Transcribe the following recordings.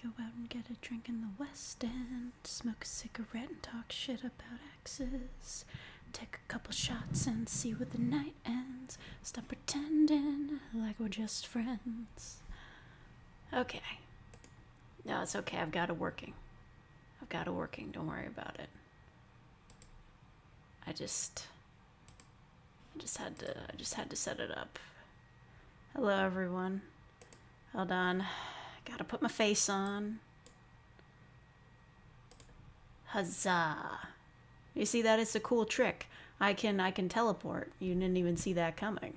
go out and get a drink in the West End, smoke a cigarette and talk shit about exes, take a couple shots and see where the night ends, stop pretending like we're just friends. Okay. No, it's okay, I've got it working. Don't worry about it. I just had to set it up. Hello everyone. Hold on. Gotta put my face on. Huzzah. You see that? It's a cool trick. I can teleport. You didn't even see that coming.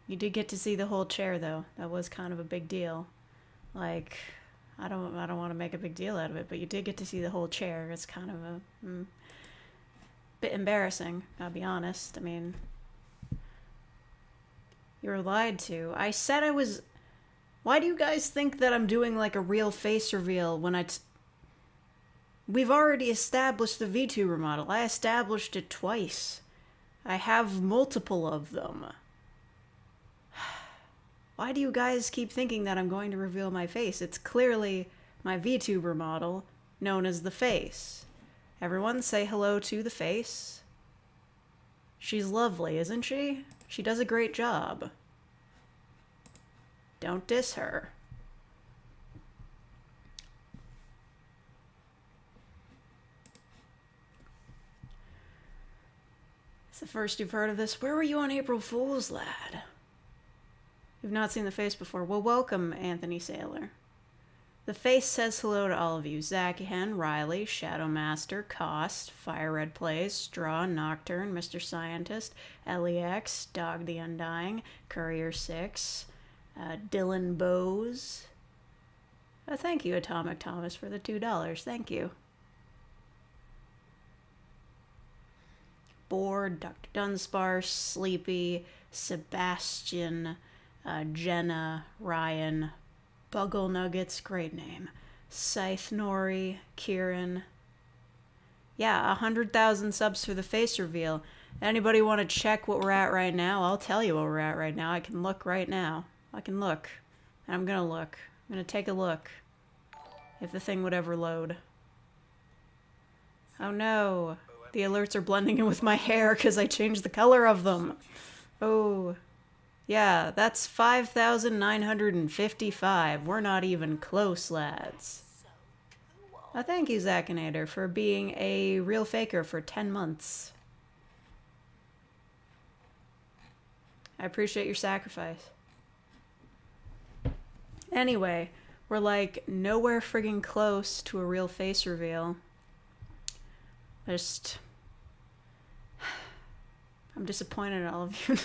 You did get to see the whole chair though. That was kind of a big deal. Like, I don't want to make a big deal out of it, but you did get to see the whole chair. It's kind of a bit embarrassing, I'll be honest. I mean, you were lied to. I said I was... Why do you guys think that I'm doing like a real face reveal when We've already established the VTuber model. I established it twice. I have multiple of them. Why do you guys keep thinking that I'm going to reveal my face? It's clearly my VTuber model, known as the face. Everyone say hello to the face. She's lovely, isn't she? She does a great job. Don't diss her. It's the first you've heard of this. Where were you on April Fool's, lad? You've not seen the face before. Well, welcome, Anthony Saylor. The face says hello to all of you. Zakihen, Riley, Shadowmaster, Cost, Fire Red Plays, Straw, Nocturne, Mr. Scientist, LEX, Dog the Undying, Courier 6, Dylan Bowes. Thank you, Atomic Thomas, for the $2. Thank you. Bored, Dr. Dunsparce, Sleepy, Sebastian, Jenna, Ryan, Buggle Nuggets, great name, Scythe Nori, Kieran. Yeah, 100,000 subs for the face reveal. Anybody want to check what we're at right now? I'll tell you what we're at right now. I can look right now. I can look. And I'm gonna look. I'm gonna take a look. If the thing would ever load. Oh no. The alerts are blending in with my hair because I changed the color of them. Oh. Yeah, that's 5,955. We're not even close, lads. Oh, thank you, Zakinator, for being a real faker for 10 months. I appreciate your sacrifice. Anyway, we're like nowhere friggin' close to a real face reveal. I'm disappointed in all of you.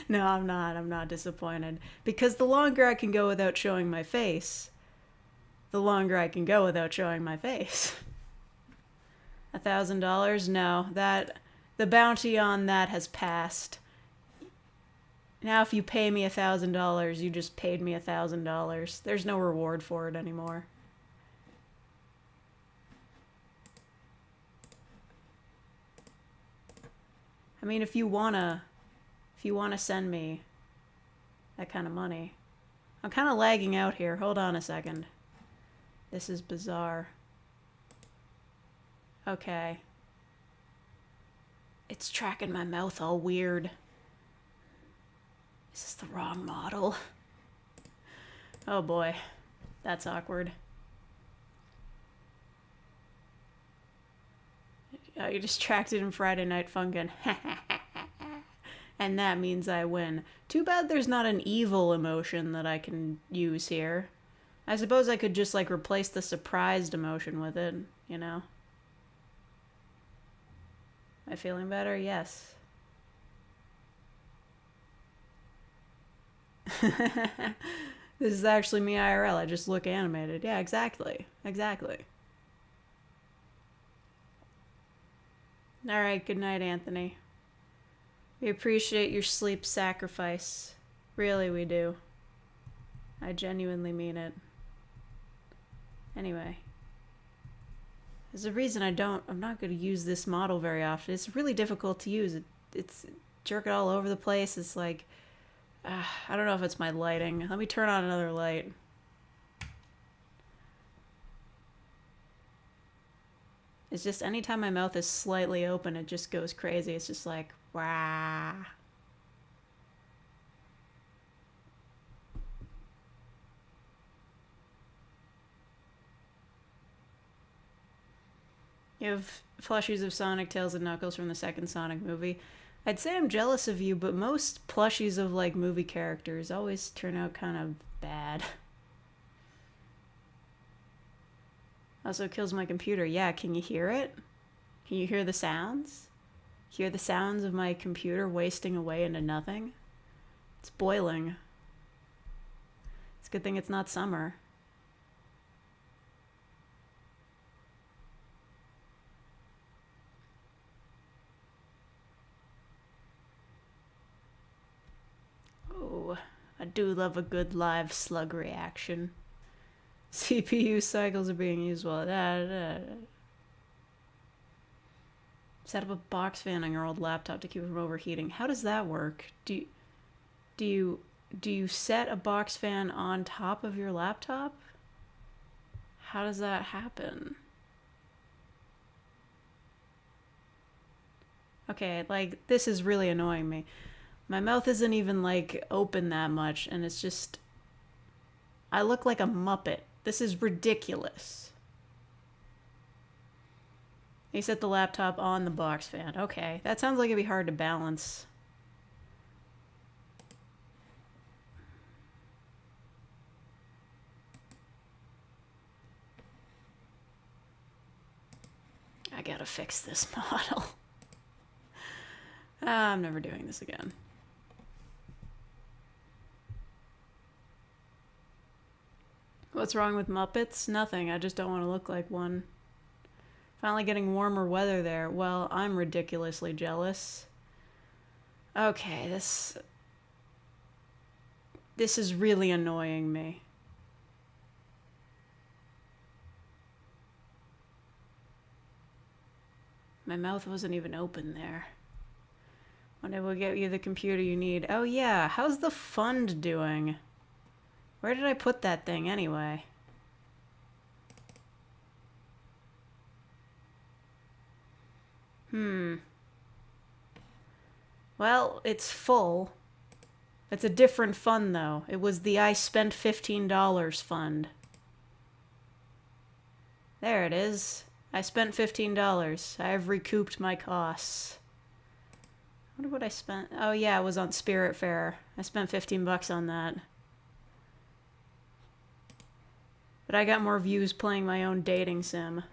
No, I'm not. I'm not disappointed. Because the longer I can go without showing my face, the longer I can go without showing my face. $1,000? No, the bounty on that has passed. Now if you pay me $1,000, you just paid me $1,000. There's no reward for it anymore. I mean, if you wanna send me that kind of money. I'm kind of lagging out here. Hold on a second. This is bizarre. Okay. It's tracking my mouth all weird. Is this the wrong model? Oh boy. That's awkward. Oh, you distracted in Friday Night Funkin'. And that means I win. Too bad there's not an evil emotion that I can use here. I suppose I could just, like, replace the surprised emotion with it, you know? Am I feeling better? Yes. This is actually me IRL. I just look animated. Yeah, exactly. Exactly. Alright, good night, Anthony. We appreciate your sleep sacrifice. Really, we do. I genuinely mean it. Anyway. There's a reason I'm not going to use this model very often. It's really difficult to use. It's jerking all over the place. It's like, I don't know if it's my lighting. Let me turn on another light. It's just anytime my mouth is slightly open, it just goes crazy. It's just like, wah. You have plushies of Sonic, Tails, and Knuckles from the second Sonic movie. I'd say I'm jealous of you, but most plushies of, like, movie characters always turn out kind of bad. Also kills my computer. Yeah, can you hear it? Can you hear the sounds? Hear the sounds of my computer wasting away into nothing? It's boiling. It's a good thing it's not summer. Oh, I do love a good live slug reaction. CPU cycles are being used well. Set up a box fan on your old laptop to keep it from overheating. How does that work? Do you set a box fan on top of your laptop? How does that happen? Okay, like, this is really annoying me. My mouth isn't even, like, open that much, and it's just... I look like a Muppet. This is ridiculous. You set the laptop on the box fan. Okay, that sounds like it'd be hard to balance. I gotta fix this model. I'm never doing this again. What's wrong with Muppets? Nothing. I just don't want to look like one. Finally getting warmer weather there. Well, I'm ridiculously jealous. Okay, this is really annoying me. My mouth wasn't even open there. One day we'll get you the computer you need. Oh yeah, how's the fund doing? Where did I put that thing anyway? Well, it's full. It's a different fund, though. It was the I spent $15 fund. There it is. I spent $15. I have recouped my costs. I wonder what I spent. Oh yeah, it was on Spirit Fair. I spent 15 bucks on that. But I got more views playing my own dating sim.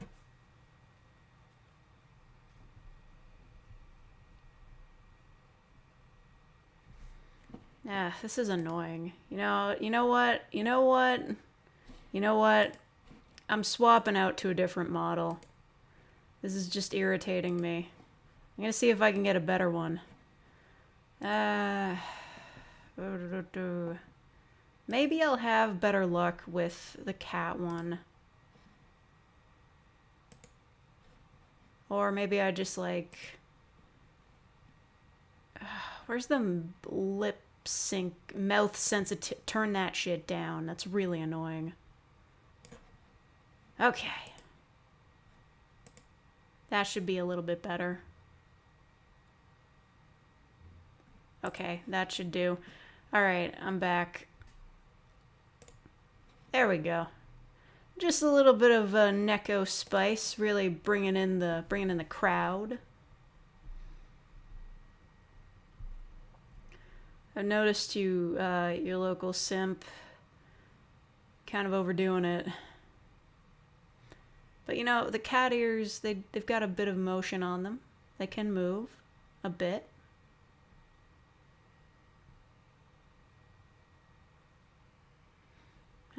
Yeah, this is annoying. You know what? I'm swapping out to a different model. This is just irritating me. I'm gonna see if I can get a better one. Maybe I'll have better luck with the cat one. Or maybe I just like... where's the lip sync, mouth sensitive? Turn that shit down. That's really annoying. Okay. That should be a little bit better. Okay, that should do. Alright, I'm back. There we go. Just a little bit of Neko spice, really bringing in the crowd. I've noticed your local simp, kind of overdoing it. But you know, the cat ears, they've got a bit of motion on them. They can move a bit.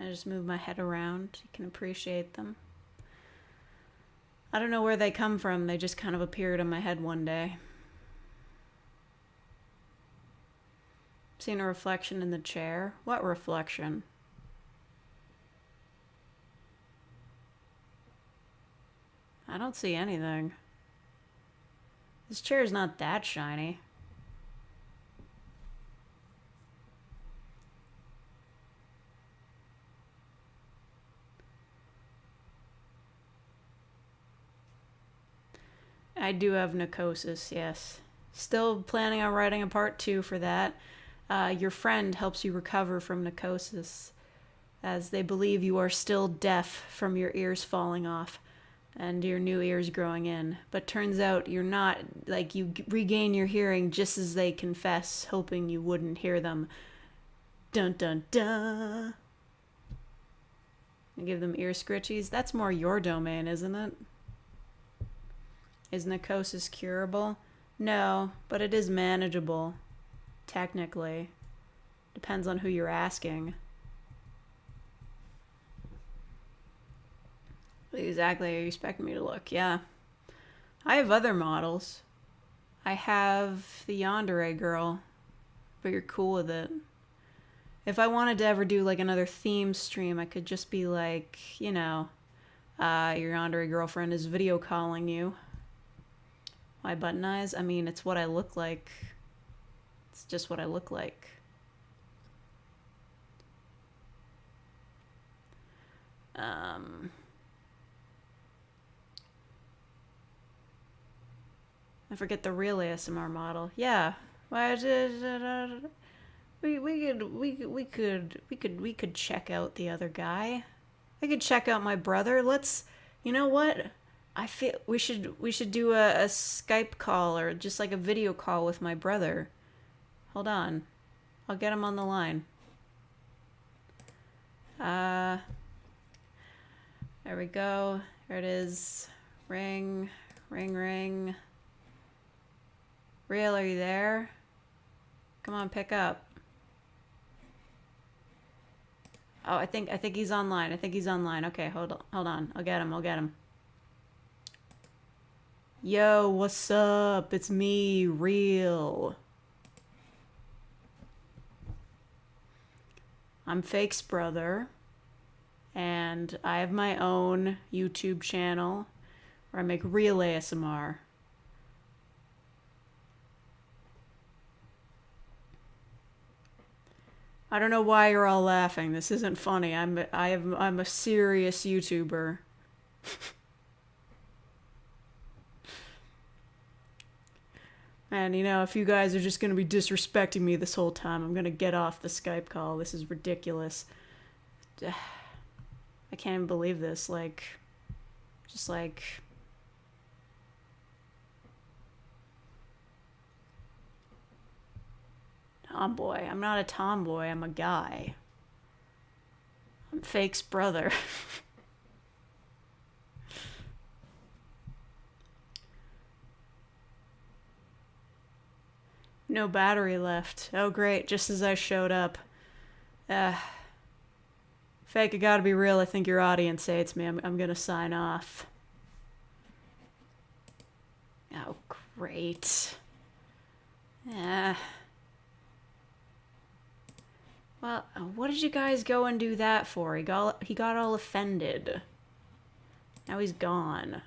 I just move my head around. You can appreciate them. I don't know where they come from. They just kind of appeared in my head one day. Seen a reflection in the chair? What reflection? I don't see anything. This chair's not that shiny. I do have narcosis, yes. Still planning on writing a part 2 for that. Your friend helps you recover from narcosis, as they believe you are still deaf from your ears falling off and your new ears growing in. But turns out you're not. Like, you regain your hearing just as they confess, hoping you wouldn't hear them. Dun dun dun. And give them ear scritchies. That's more your domain, isn't it? Is narcosis curable? No, but it is manageable. Technically. Depends on who you're asking. What exactly are you expecting me to look? Yeah. I have other models. I have the Yandere girl, but you're cool with it. If I wanted to ever do like another theme stream, I could just be like, you know, your Yandere girlfriend is video calling you. My button eyes? I mean, it's what I look like. It's just what I look like. I forget the real ASMR model. Yeah. We could check out the other guy. I could check out my brother. Let's, you know what? I feel we should do a Skype call or just like a video call with my brother. Hold on. I'll get him on the line. There we go. There it is. Ring, ring, ring. Real, are you there? Come on, pick up. Oh, I think he's online. I think he's online. Okay, hold on. I'll get him. Yo, what's up? It's me, Real. I'm Fake's brother, and I have my own YouTube channel where I make real ASMR. I don't know why you're all laughing. This isn't funny. I'm a serious YouTuber. And, you know, if you guys are just going to be disrespecting me this whole time, I'm going to get off the Skype call. This is ridiculous. I can't even believe this. Like, just like... Tomboy. I'm not a tomboy. I'm a guy. I'm Fake's brother. No battery left. Oh, great. Just as I showed up. Fake, I gotta be real. I think your audience hates me. I'm gonna sign off. Oh, great. Yeah. Well, what did you guys go and do that for? He got all offended. Now he's gone.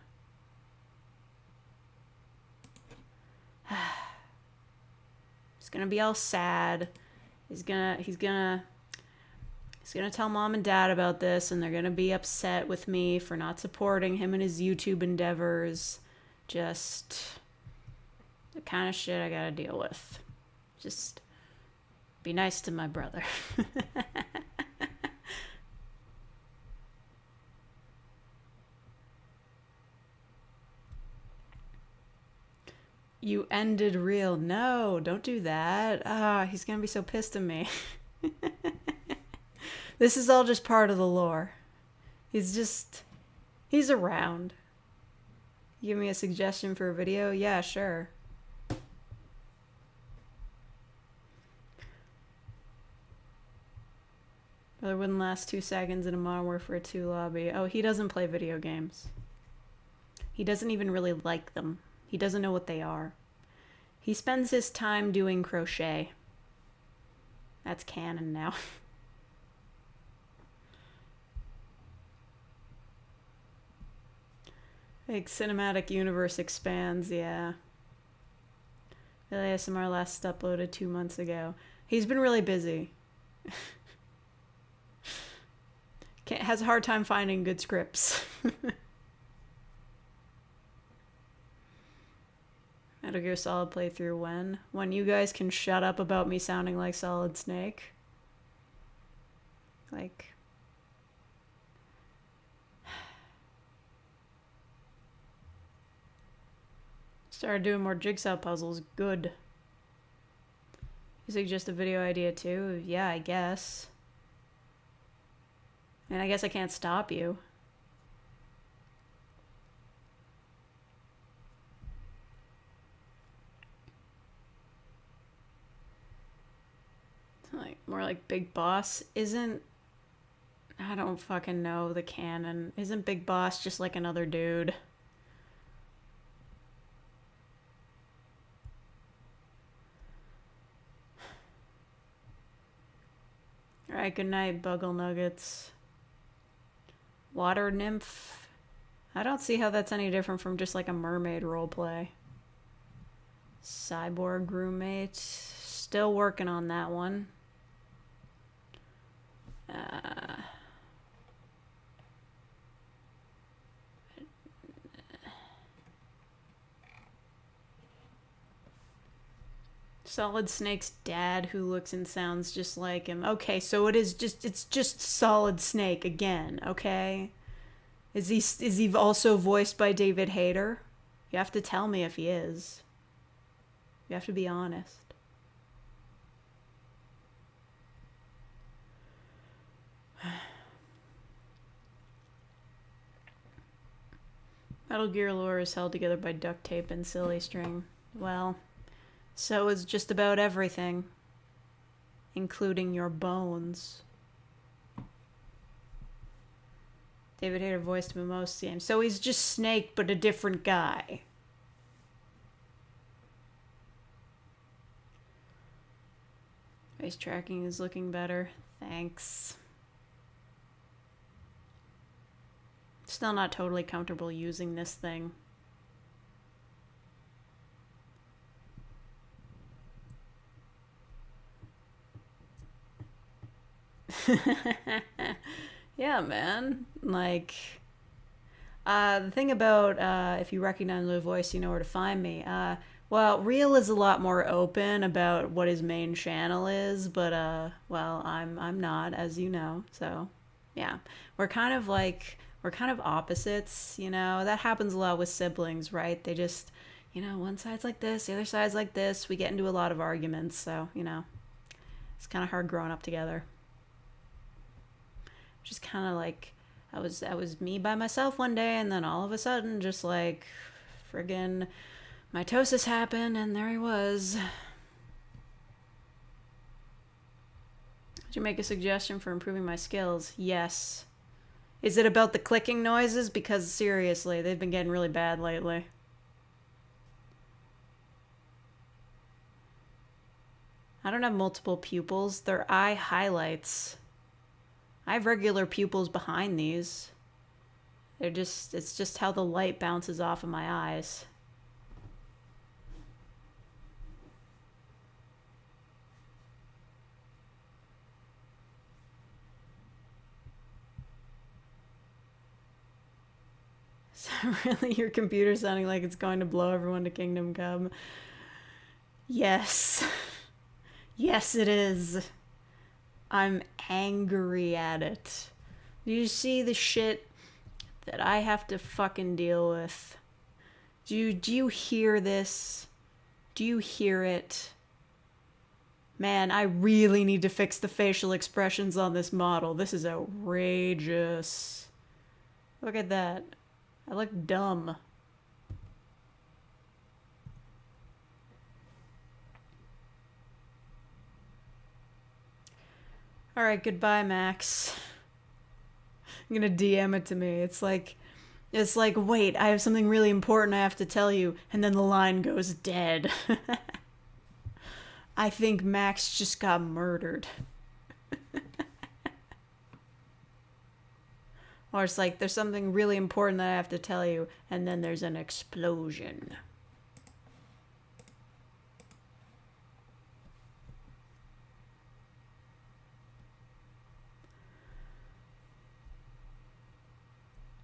He's gonna be all sad. He's gonna tell mom and dad about this, and they're gonna be upset with me for not supporting him in his YouTube endeavors. Just the kind of shit I gotta deal with. Just be nice to my brother. You ended Real. No, don't do that. He's gonna be so pissed at me. This is all just part of the lore. He's around. Give me a suggestion for a video? Yeah, sure. Brother wouldn't last 2 seconds in a Modern Warfare 2 lobby. Oh, he doesn't play video games. He doesn't even really like them. He doesn't know what they are. He spends his time doing crochet. That's canon now. Like, cinematic universe expands, yeah. The ASMR last uploaded 2 months ago. He's been really busy. Has a hard time finding good scripts. Metal Gear Solid playthrough when? When you guys can shut up about me sounding like Solid Snake. Like... Started doing more jigsaw puzzles. Good. You suggest a video idea too? Yeah, I guess. And I guess I can't stop you. Like, more like Big Boss isn't... I don't fucking know the canon. Isn't Big Boss just like another dude? Alright, good night, Buggle Nuggets. Water Nymph. I don't see how that's any different from just like a mermaid roleplay. Cyborg Roommate. Still working on that one. Solid Snake's dad who looks and sounds just like him. Okay, so it's just Solid Snake again, okay? Is he also voiced by David Hayter? You have to tell me if he is. You have to be honest. Metal Gear lore is held together by duct tape and silly string. Well, so is just about everything, including your bones. David Hayter voiced him in most games. So he's just Snake, but a different guy. Face tracking is looking better. Thanks. Still not totally comfortable using this thing. Yeah, man. Like, the thing about if you recognize my voice, you know where to find me. Well, Real is a lot more open about what his main channel is, but well, I'm not, as you know. So, yeah, we're kind of opposites, you know. That happens a lot with siblings, right? They just, you know, one side's like this, the other side's like this. We get into a lot of arguments, so, you know, it's kind of hard growing up together. Just kind of like, I was me by myself one day, and then all of a sudden, just like, friggin' mitosis happened, and there he was. Did you make a suggestion for improving my skills? Yes. Is it about the clicking noises? Because seriously, they've been getting really bad lately. I don't have multiple pupils. They're eye highlights. I have regular pupils behind these. It's just how the light bounces off of my eyes. Is that really your computer sounding like it's going to blow everyone to Kingdom Come? Yes. Yes, it is. I'm angry at it. Do you see the shit that I have to fucking deal with? Do you hear this? Do you hear it? Man, I really need to fix the facial expressions on this model. This is outrageous. Look at that. I look dumb. Alright, goodbye, Max. I'm gonna DM it to me. It's like, wait, I have something really important I have to tell you, and then the line goes dead. I think Max just got murdered. Or it's like, there's something really important that I have to tell you, and then there's an explosion.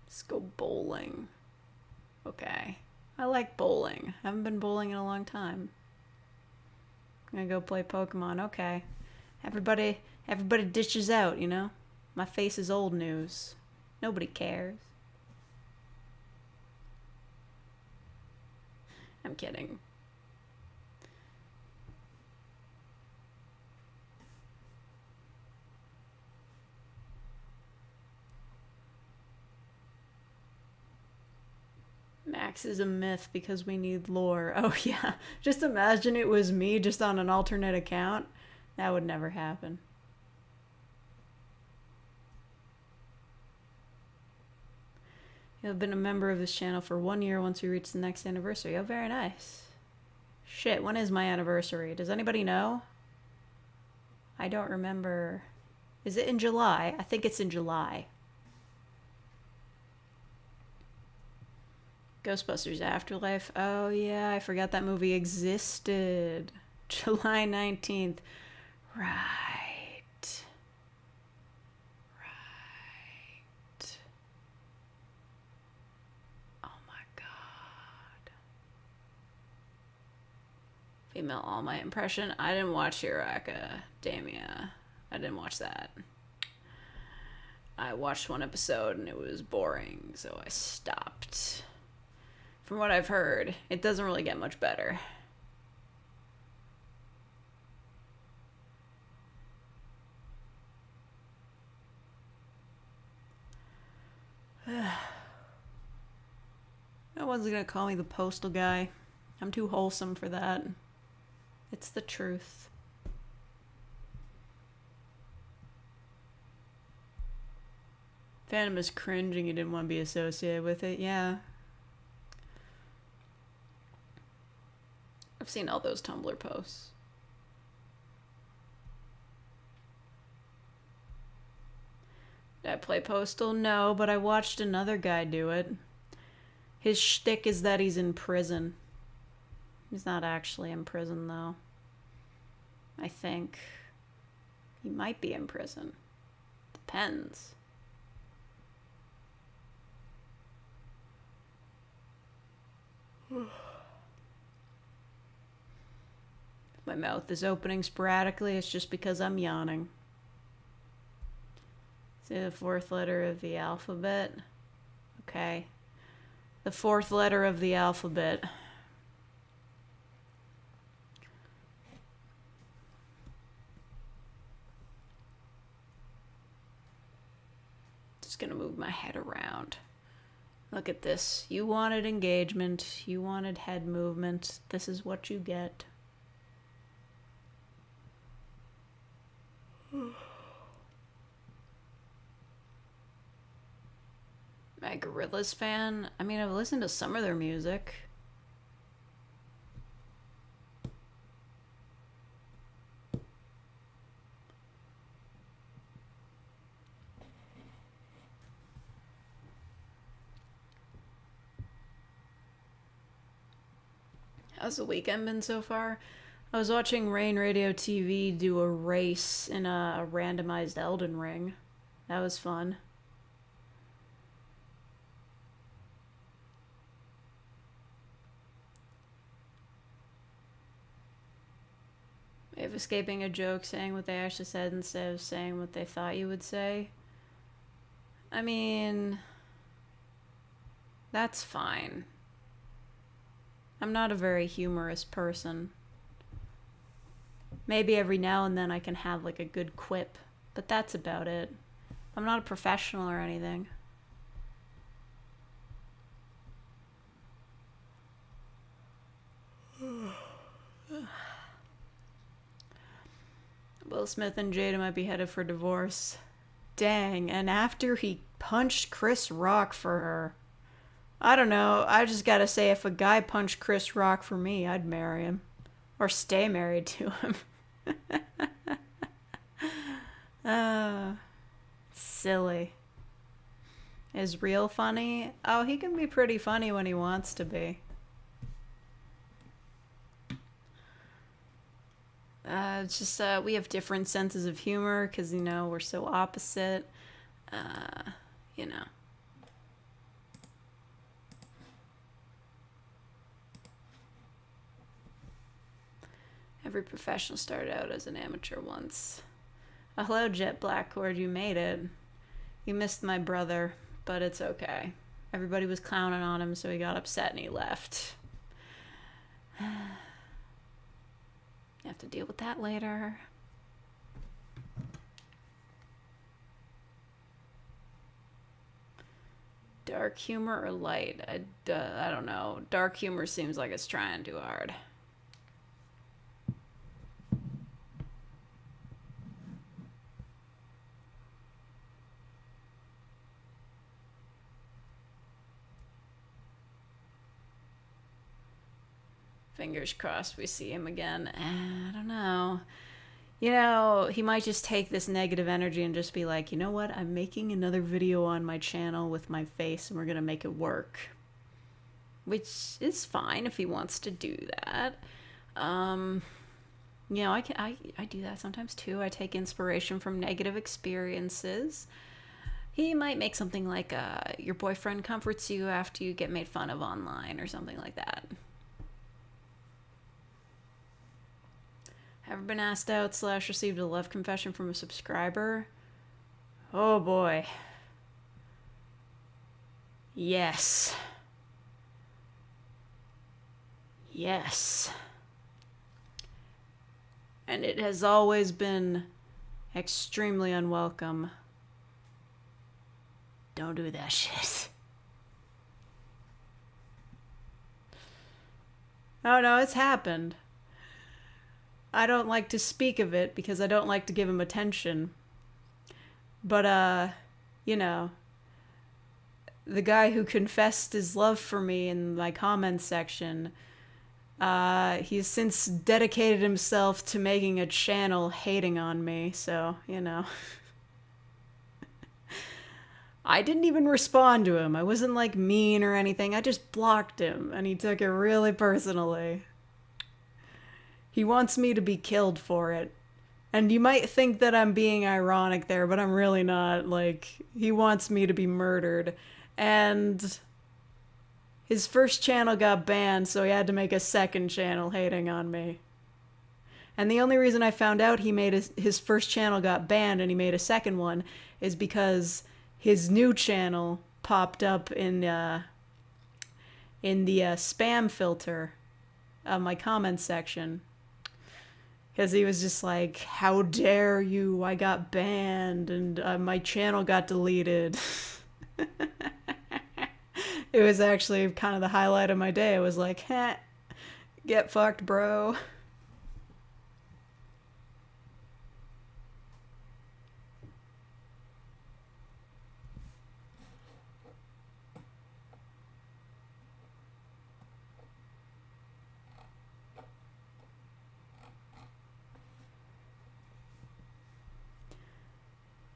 Let's go bowling. Okay. I like bowling. I haven't been bowling in a long time. I'm gonna go play Pokemon. Okay. Everybody dishes out, you know? My face is old news. Nobody cares. I'm kidding. Max is a myth because we need lore. Oh yeah, just imagine it was me just on an alternate account. That would never happen. You'll have been a member of this channel for 1 year once we reach the next anniversary. Oh, very nice. Shit, when is my anniversary? Does anybody know? I don't remember. Is it in July? I think it's in July. Ghostbusters Afterlife. Oh yeah, I forgot that movie existed. July 19th. Right. Oh my god. Female All Might impression. I didn't watch Damia. I didn't watch that. I watched one episode and it was boring, so I stopped. From what I've heard, it doesn't really get much better. No one's gonna call me the postal guy. I'm too wholesome for that. It's the truth. Phantom is cringing. You didn't want to be associated with it. Yeah. I've seen all those Tumblr posts. Did I play Postal? No, but I watched another guy do it. His shtick is that he's in prison. He's not actually in prison, though. I think. He might be in prison. Depends. My mouth is opening sporadically. It's just because I'm yawning. Say the fourth letter of the alphabet. Okay. The fourth letter of the alphabet. Just gonna move my head around. Look at this. You wanted engagement. You wanted head movement. This is what you get. Am I a Gorillaz fan? I mean, I've listened to some of their music. How's the weekend been so far? I was watching Rain Radio TV do a race in a randomized Elden Ring. That was fun. Way of escaping a joke, saying what they actually said instead of saying what they thought you would say. I mean, that's fine. I'm not a very humorous person. Maybe every now and then I can have like a good quip, but that's about it. I'm not a professional or anything. Will Smith and Jada might be headed for divorce. Dang, and after he punched Chris Rock for her. I don't know, I just gotta say, if a guy punched Chris Rock for me, I'd marry him. Or stay married to him. Silly. Is real funny? Oh, he can be pretty funny when he wants to be. It's just, we have different senses of humor because, you know, we're so opposite. You know. Every professional started out as an amateur once. Hello, Jet Blackcord, you made it. You missed my brother, but it's okay. Everybody was clowning on him, so he got upset and he left. You have to deal with that later. Dark humor or light? I don't know. Dark humor seems like it's trying too hard. Fingers crossed we see him again. I don't know. You know, he might just take this negative energy and just be like, you know what? I'm making another video on my channel with my face and we're going to make it work. Which is fine if he wants to do that. You know, I do that sometimes too. I take inspiration from negative experiences. He might make something like your boyfriend comforts you after you get made fun of online or something like that. Ever been asked out / received a love confession from a subscriber? Oh boy. Yes. Yes. And it has always been extremely unwelcome. Don't do that shit. Oh no, it's happened. I don't like to speak of it because I don't like to give him attention. But, you know, the guy who confessed his love for me in my comments section, he's since dedicated himself to making a channel hating on me, so, you know. I didn't even respond to him. I wasn't, like, mean or anything. I just blocked him, and he took it really personally. He wants me to be killed for it. And you might think that I'm being ironic there, but I'm really not. Like, he wants me to be murdered. And his first channel got banned, so he had to make a second channel hating on me. And the only reason I found out he made his first channel got banned and he made a second one is because his new channel popped up in the spam filter of my comments section. Because he was just like, how dare you, I got banned, and my channel got deleted. It was actually kind of the highlight of my day. I was like, get fucked, bro.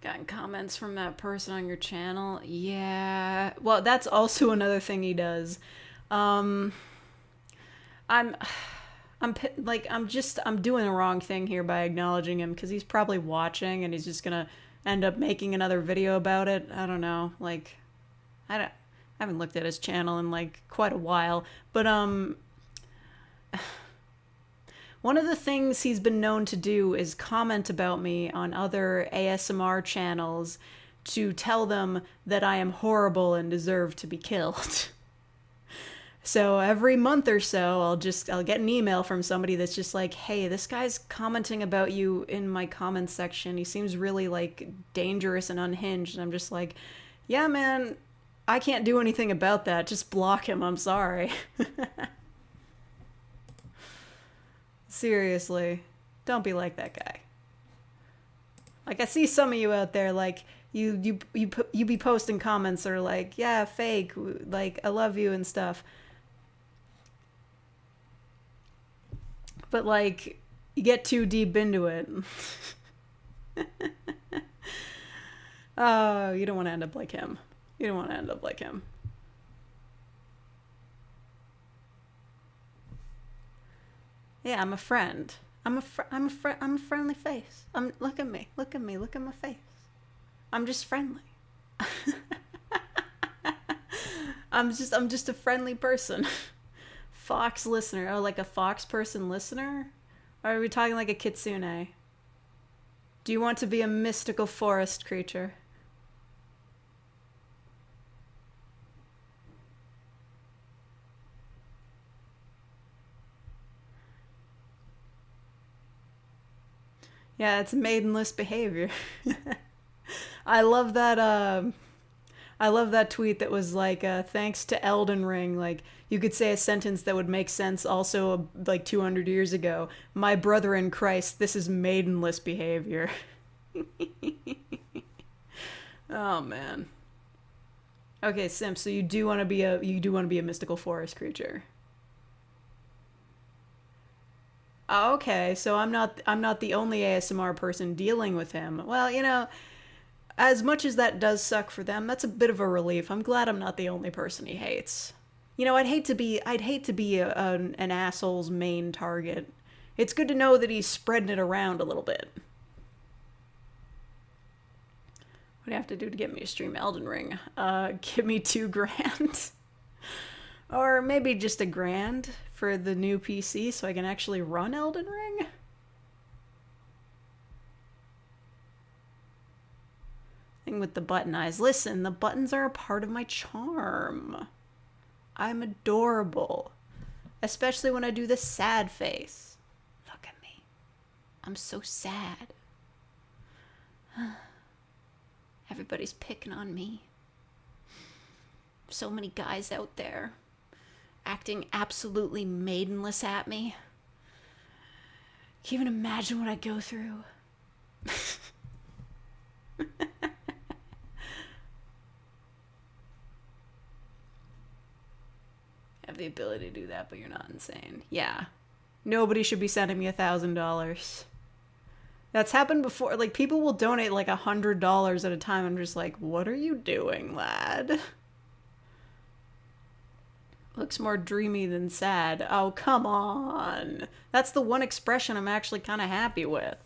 Gotten comments from that person on your channel? Yeah. Well, that's also another thing he does. I'm doing the wrong thing here by acknowledging him because he's probably watching and he's just gonna end up making another video about it. I don't know. Like, I haven't looked at his channel in like quite a while, but one of the things he's been known to do is comment about me on other ASMR channels to tell them that I am horrible and deserve to be killed. So every month or so, I'll get an email from somebody that's just like, hey, this guy's commenting about you in my comments section. He seems really like dangerous and unhinged. And I'm just like, yeah, man, I can't do anything about that. Just block him. I'm sorry. Seriously, don't be like that guy. Like, I see some of you out there, like, you be posting comments that are like, yeah, fake, like, I love you and stuff. But, like, you get too deep into it. Oh, you don't want to end up like him. You don't want to end up like him. Yeah, I'm a friend. I'm a friendly face. Look at me. Look at me. Look at my face. I'm just friendly. I'm just a friendly person. Fox listener. Oh, like a Fox person listener? Are we talking like a kitsune? Do you want to be a mystical forest creature? Yeah, it's maidenless behavior. I love that. I love that tweet that was like, "Thanks to Elden Ring, like you could say a sentence that would make sense also like 200 years ago. My brother in Christ, this is maidenless behavior." Oh man. Okay, Sim. So you do want to be a mystical forest creature. Oh, okay, so I'm not the only ASMR person dealing with him. Well, as much as that does suck for them, that's a bit of a relief. I'm glad I'm not the only person he hates. I'd hate to be an asshole's main target. It's good to know that he's spreading it around a little bit. What do you have to do to get me to stream Elden Ring? Give me $2,000. Or maybe just $1,000 for the new PC so I can actually run Elden Ring? Thing with the button eyes. Listen, the buttons are a part of my charm. I'm adorable. Especially when I do the sad face. Look at me. I'm so sad. Everybody's picking on me. So many guys out there acting absolutely maidenless at me. Can you even imagine what I go through? Have the ability to do that, but you're not insane. Yeah. Nobody should be sending me $1,000. That's happened before. Like, people will donate like $100 at a time. I'm just like, what are you doing, lad? Looks more dreamy than sad. Oh, come on. That's the one expression I'm actually kind of happy with.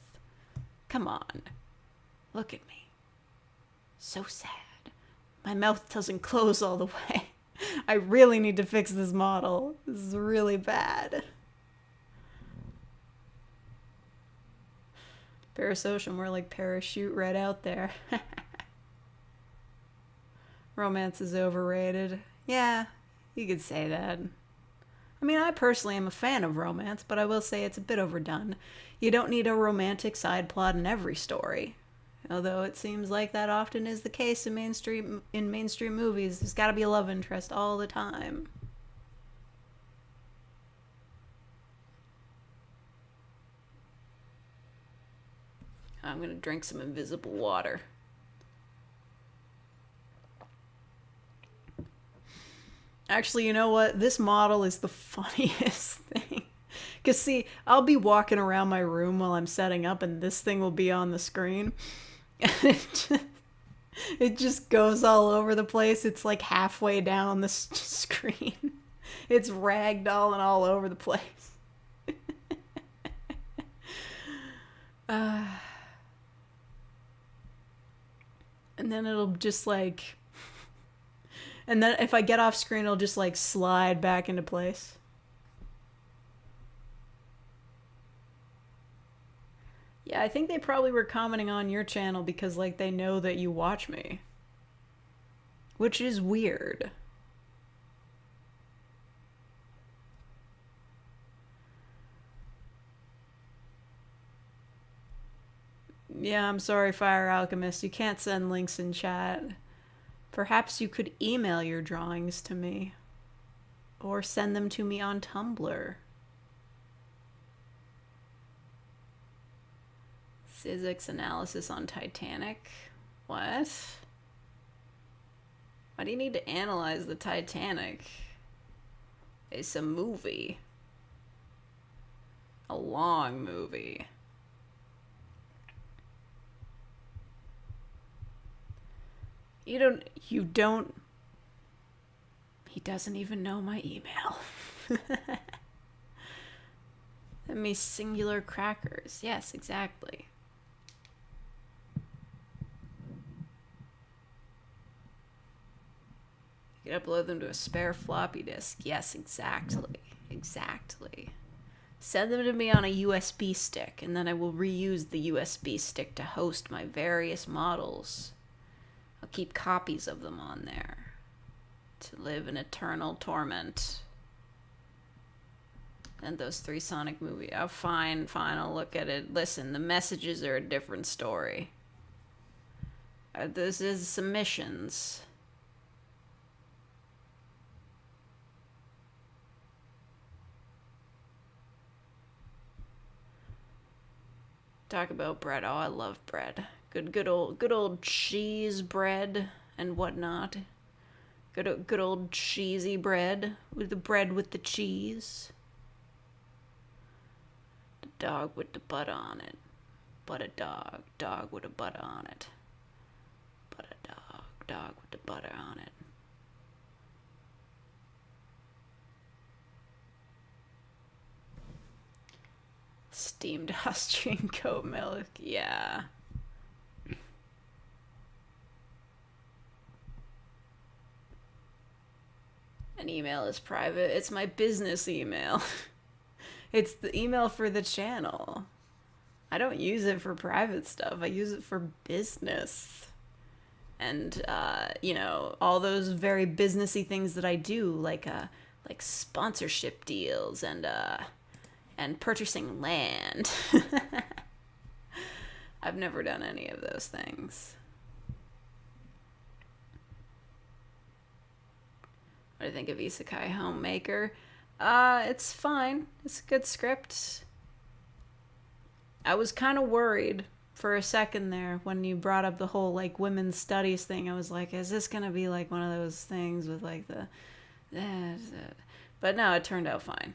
Come on. Look at me. So sad. My mouth doesn't close all the way. I really need to fix this model. This is really bad. Parasocial, more like parachute right out there. Romance is overrated. Yeah, you could say that. I mean, I personally am a fan of romance, but I will say it's a bit overdone. You don't need a romantic side plot in every story. Although it seems like that often is the case in mainstream movies. There's got to be a love interest all the time. I'm going to drink some invisible water. Actually, you know what? This model is the funniest thing. Because, see, I'll be walking around my room while I'm setting up, and this thing will be on the screen. And it just goes all over the place. It's like halfway down the screen. It's ragdolling all over the place. And then it'll just like... And then if I get off screen, it'll just like slide back into place. Yeah, I think they probably were commenting on your channel because like they know that you watch me. Which is weird. Yeah, I'm sorry, Fire Alchemist. You can't send links in chat. Perhaps you could email your drawings to me. Or send them to me on Tumblr. Physics analysis on Titanic? What? Why do you need to analyze the Titanic? It's a movie. A long movie. You don't... He doesn't even know my email. Send me singular crackers. Yes, exactly. You can upload them to a spare floppy disk. Yes, exactly. Exactly. Send them to me on a USB stick, and then I will reuse the USB stick to host my various models. I'll keep copies of them on there to live in eternal torment. And those 3 Sonic movies. Oh, fine, I'll look at it. Listen, the messages are a different story. This is submissions. Talk about bread. Oh, I love bread. Good old cheese bread and whatnot. Good old cheesy bread with the bread with the cheese. The dog with the butter on it. But a dog with a butter on it. But a dog with the butter on it. Steamed Austrian goat milk, yeah. An email is private. It's my business email. It's the email for the channel. I don't use it for private stuff. I use it for business. And, all those very businessy things that I do, like sponsorship deals and purchasing land. I've never done any of those things. What do you think of Isekai Homemaker? It's fine. It's a good script. I was kind of worried for a second there when you brought up the whole, women's studies thing. I was like, is this going to be, one of those things with, the... But no, it turned out fine.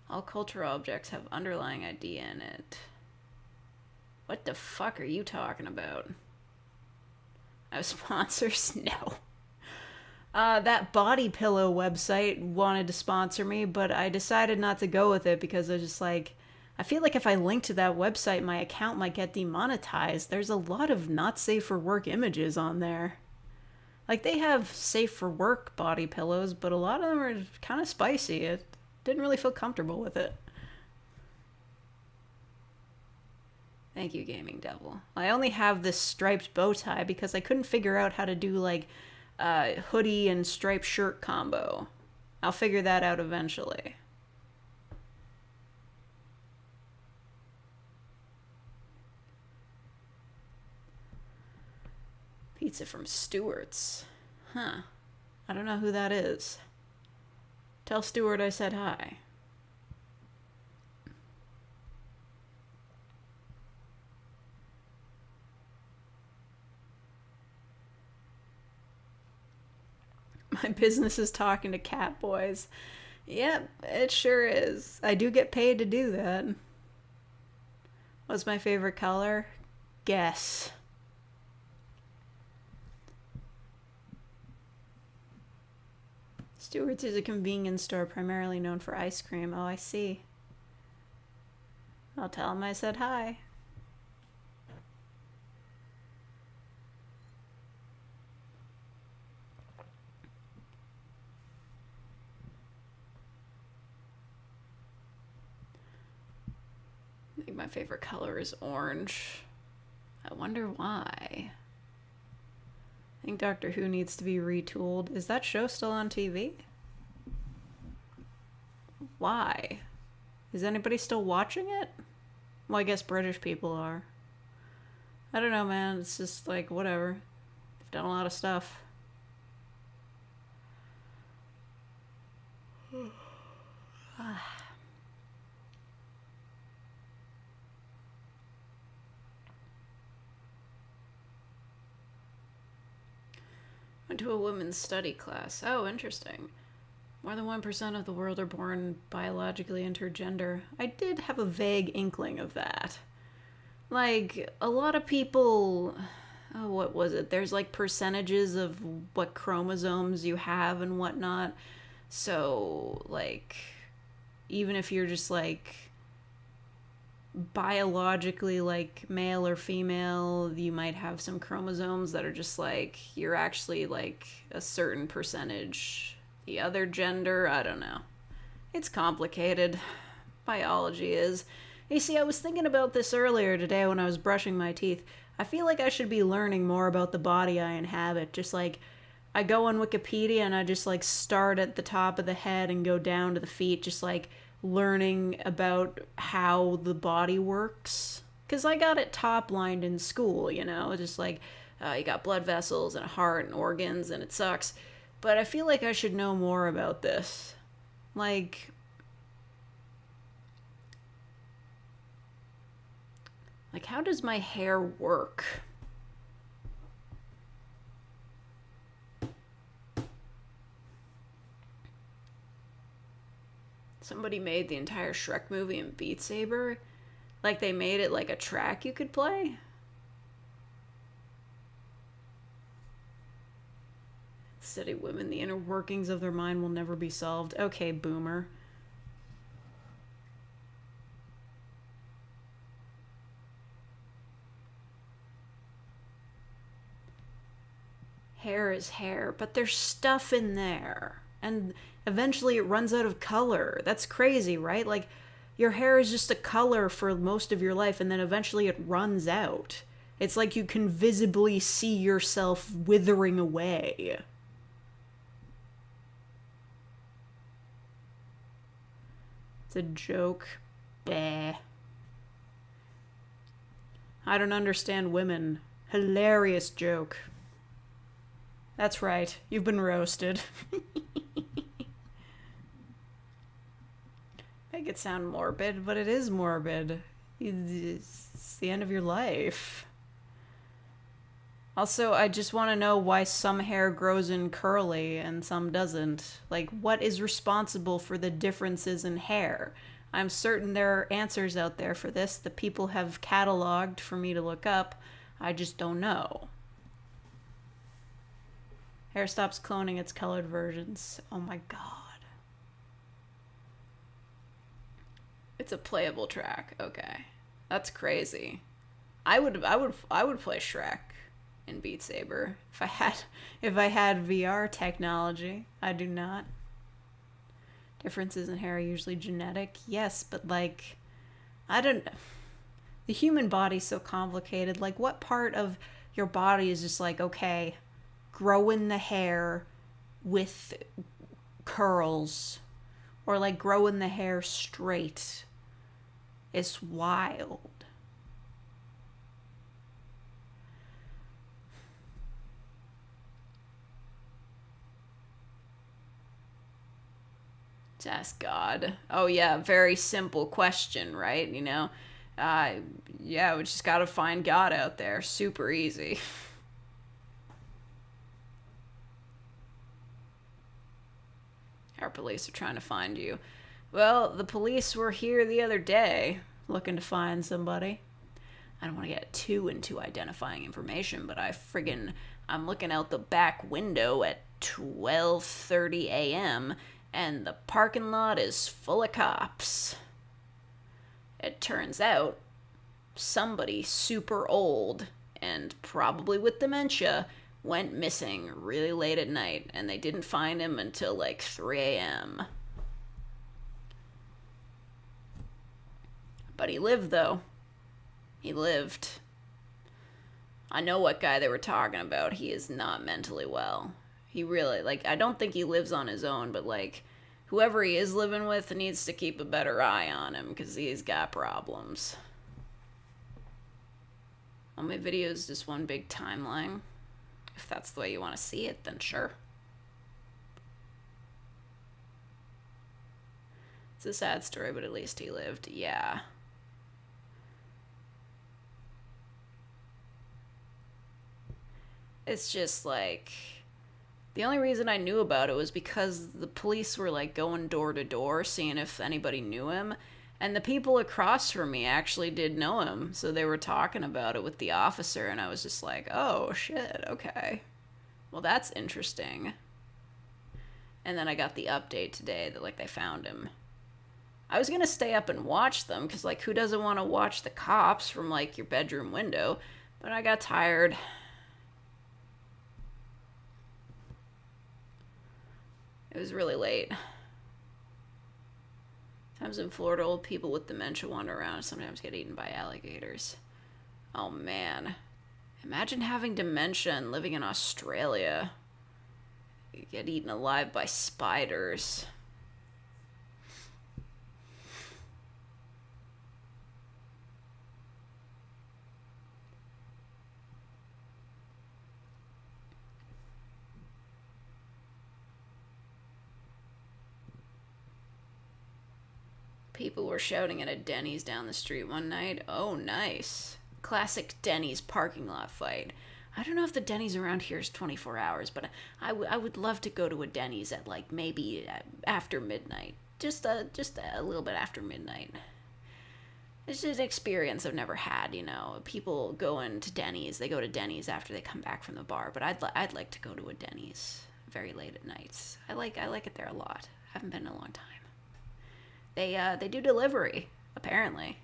All cultural objects have underlying idea in it. What the fuck are you talking about? I have sponsors? No. That body pillow website wanted to sponsor me, but I decided not to go with it because I was just I feel like if I link to that website, my account might get demonetized. There's a lot of not safe for work images on there. They have safe for work body pillows, but a lot of them are kind of spicy. It didn't really feel comfortable with it. Thank you, Gaming Devil. I only have this striped bow tie because I couldn't figure out how to do, hoodie and striped shirt combo. I'll figure that out eventually. Pizza from Stewart's. Huh. I don't know who that is. Tell Stewart I said hi. My business is talking to cat boys. Yep, it sure is. I do get paid to do that. What's my favorite color? Guess. Stewart's is a convenience store primarily known for ice cream. Oh, I see. I'll tell him I said hi. I think my favorite color is orange. I wonder why. I think Doctor Who needs to be retooled. Is that show still on TV? Why? Is anybody still watching it? Well, I guess British people are. I don't know, man. It's just whatever. They've done a lot of stuff. Went to a women's study class. Oh, interesting. More than 1% of the world are born biologically intergender. I did have a vague inkling of that. A lot of people... Oh, what was it? There's, percentages of what chromosomes you have and whatnot. So, even if you're just, biologically like male or female. You might have some chromosomes that are just like you're actually like a certain percentage the other gender. I don't know. It's complicated. Biology is. You see, I was thinking about this earlier today when I was brushing my teeth. I feel like I should be learning more about the body I inhabit. Just like I go on Wikipedia and I just like start at the top of the head and go down to the feet, just like learning about how the body works. Because I got it top-lined in school, you know, just like you got blood vessels and a heart and organs, and it sucks. But I feel like I should know more about this. Like, how does my hair work? Somebody made the entire Shrek movie in Beat Saber. Like, they made it like a track you could play. Study women, the inner workings of their mind will never be solved. Okay, boomer. Hair is hair, but there's stuff in there. And eventually it runs out of color. That's crazy, right? Like, your hair is just a color for most of your life, and then eventually it runs out. It's like you can visibly see yourself withering away. It's a joke. Bah. I don't understand women. Hilarious joke. That's right. You've been roasted. Make it sound morbid, but it is morbid. It's the end of your life. Also, I just want to know why some hair grows in curly and some doesn't. Like, what is responsible for the differences in hair? I'm certain there are answers out there for this that people have cataloged for me to look up. I just don't know. Hair stops cloning its colored versions. Oh my god. It's a playable track. Okay. That's crazy. I would play Shrek in Beat Saber if I had VR technology. I do not. Differences in hair are usually genetic. Yes, but like I don't the human body's so complicated. Like, what part of your body is just like, okay, growing the hair with curls, or like growing the hair straight? It's wild. Just ask God. Oh yeah, very simple question, right? You know, yeah, we just gotta find God out there. Super easy. Our police are trying to find you. Well, the police were here the other day looking to find somebody. I don't want to get too into identifying information, but I'm looking out the back window at 12:30 a.m. and the parking lot is full of cops. It turns out somebody super old and probably with dementia went missing really late at night, and they didn't find him until like 3 a.m. But he lived, though. He lived. I know what guy they were talking about. He is not mentally well. He really, like, I don't think he lives on his own, but, like, whoever he is living with needs to keep a better eye on him, because he's got problems. All my videos, just one big timeline. If that's the way you want to see it, then sure. It's a sad story, but at least he lived. Yeah. It's just like, the only reason I knew about it was because the police were like going door to door seeing if anybody knew him, and the people across from me actually did know him, so they were talking about it with the officer, and I was just like, oh shit, okay, well that's interesting. And then I got the update today that like they found him. I was gonna stay up and watch them, because, like, who doesn't want to watch the cops from, like, your bedroom window? But I got tired. It was really late. Sometimes in Florida, old people with dementia wander around and sometimes get eaten by alligators. Oh, man. Imagine having dementia and living in Australia. You get eaten alive by spiders. People were shouting at a Denny's down the street one night. Oh, nice. Classic Denny's parking lot fight. I don't know if the Denny's around here is 24 hours, but I would love to go to a Denny's at, like, maybe after midnight. Just a little bit after midnight. It's just an experience I've never had, you know. People going to Denny's, they go to Denny's after they come back from the bar, but I'd like to go to a Denny's very late at nights. I like it there a lot. I haven't been in a long time. They do delivery, apparently.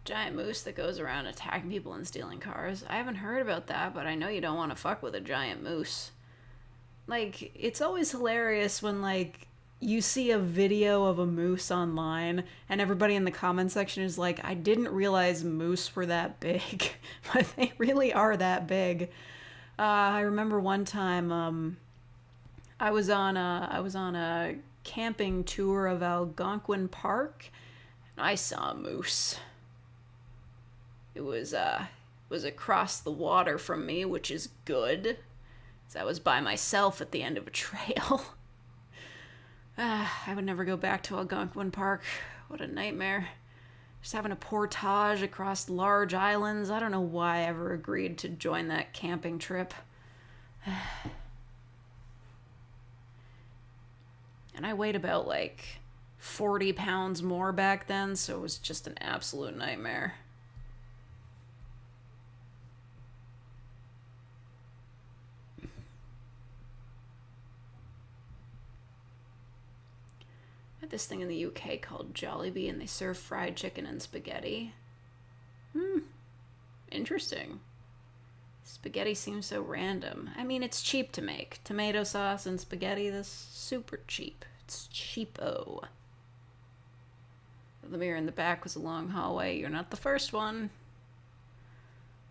Giant moose that goes around attacking people and stealing cars. I haven't heard about that, but I know you don't want to fuck with a giant moose. Like, it's always hilarious when, like, you see a video of a moose online and everybody in the comment section is like, I didn't realize moose were that big. But they really are that big. I remember one time I was on a camping tour of Algonquin Park and I saw a moose. It was across the water from me, which is good, 'cause I was by myself at the end of a trail. I would never go back to Algonquin Park. What a nightmare. Just having a portage across large islands. I don't know why I ever agreed to join that camping trip. And I weighed about, like, 40 pounds more back then, so it was just an absolute nightmare. This thing in the UK called Jollibee, and they serve fried chicken and spaghetti. Interesting. Spaghetti seems so random. I mean, it's cheap to make. Tomato sauce and spaghetti, that's super cheap. It's cheapo. The mirror in the back was a long hallway. You're not the first one.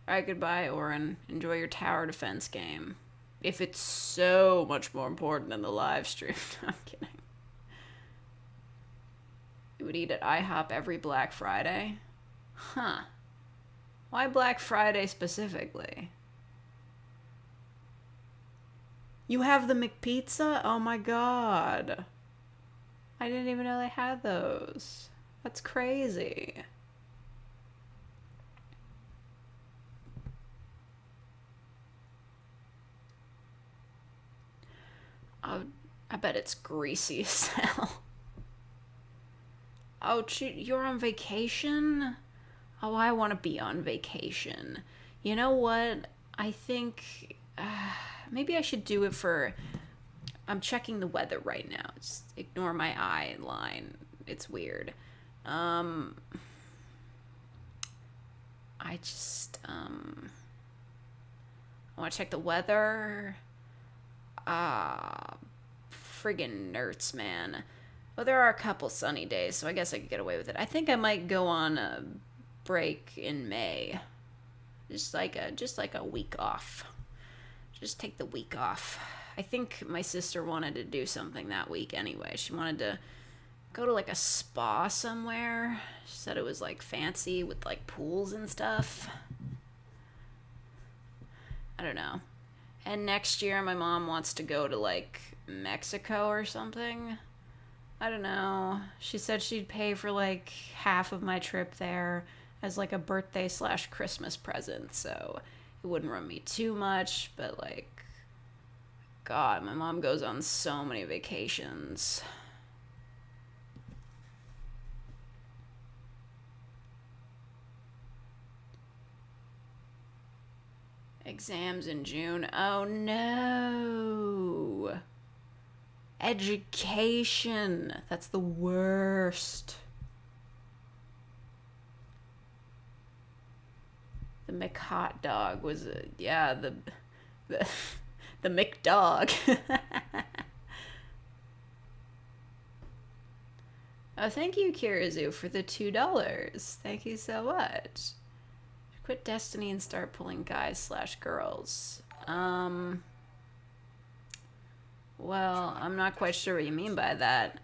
Alright, goodbye, Oren. Enjoy your tower defense game. If it's so much more important than the live stream. I'm kidding. You would eat at IHOP every Black Friday? Huh. Why Black Friday specifically? You have the McPizza? Oh my god. I didn't even know they had those. That's crazy. Oh, I bet it's greasy as hell. Oh, you're on vacation? Oh, I want to be on vacation. You know what? I think maybe I should do it for... I'm checking the weather right now. Just ignore my eye line. It's weird. I want to check the weather. Friggin' nerds, man. Well, there are a couple sunny days, so I guess I could get away with it. I think I might go on a break in May. Just like a week off. Just take the week off. I think my sister wanted to do something that week anyway. She wanted to go to, like, a spa somewhere. She said it was, like, fancy with, like, pools and stuff. I don't know. And next year my mom wants to go to, like, Mexico or something. I don't know. She said she'd pay for, like, half of my trip there as, like, a birthday/Christmas present, so it wouldn't run me too much, but, like, God, my mom goes on so many vacations. Exams in June. Oh no. Education. That's the worst. The McHot dog was, yeah, the McDog. Oh, thank you, Kirizu, for the $2. Thank you so much. Quit Destiny and start pulling guys / girls. Well, I'm not quite sure what you mean by that.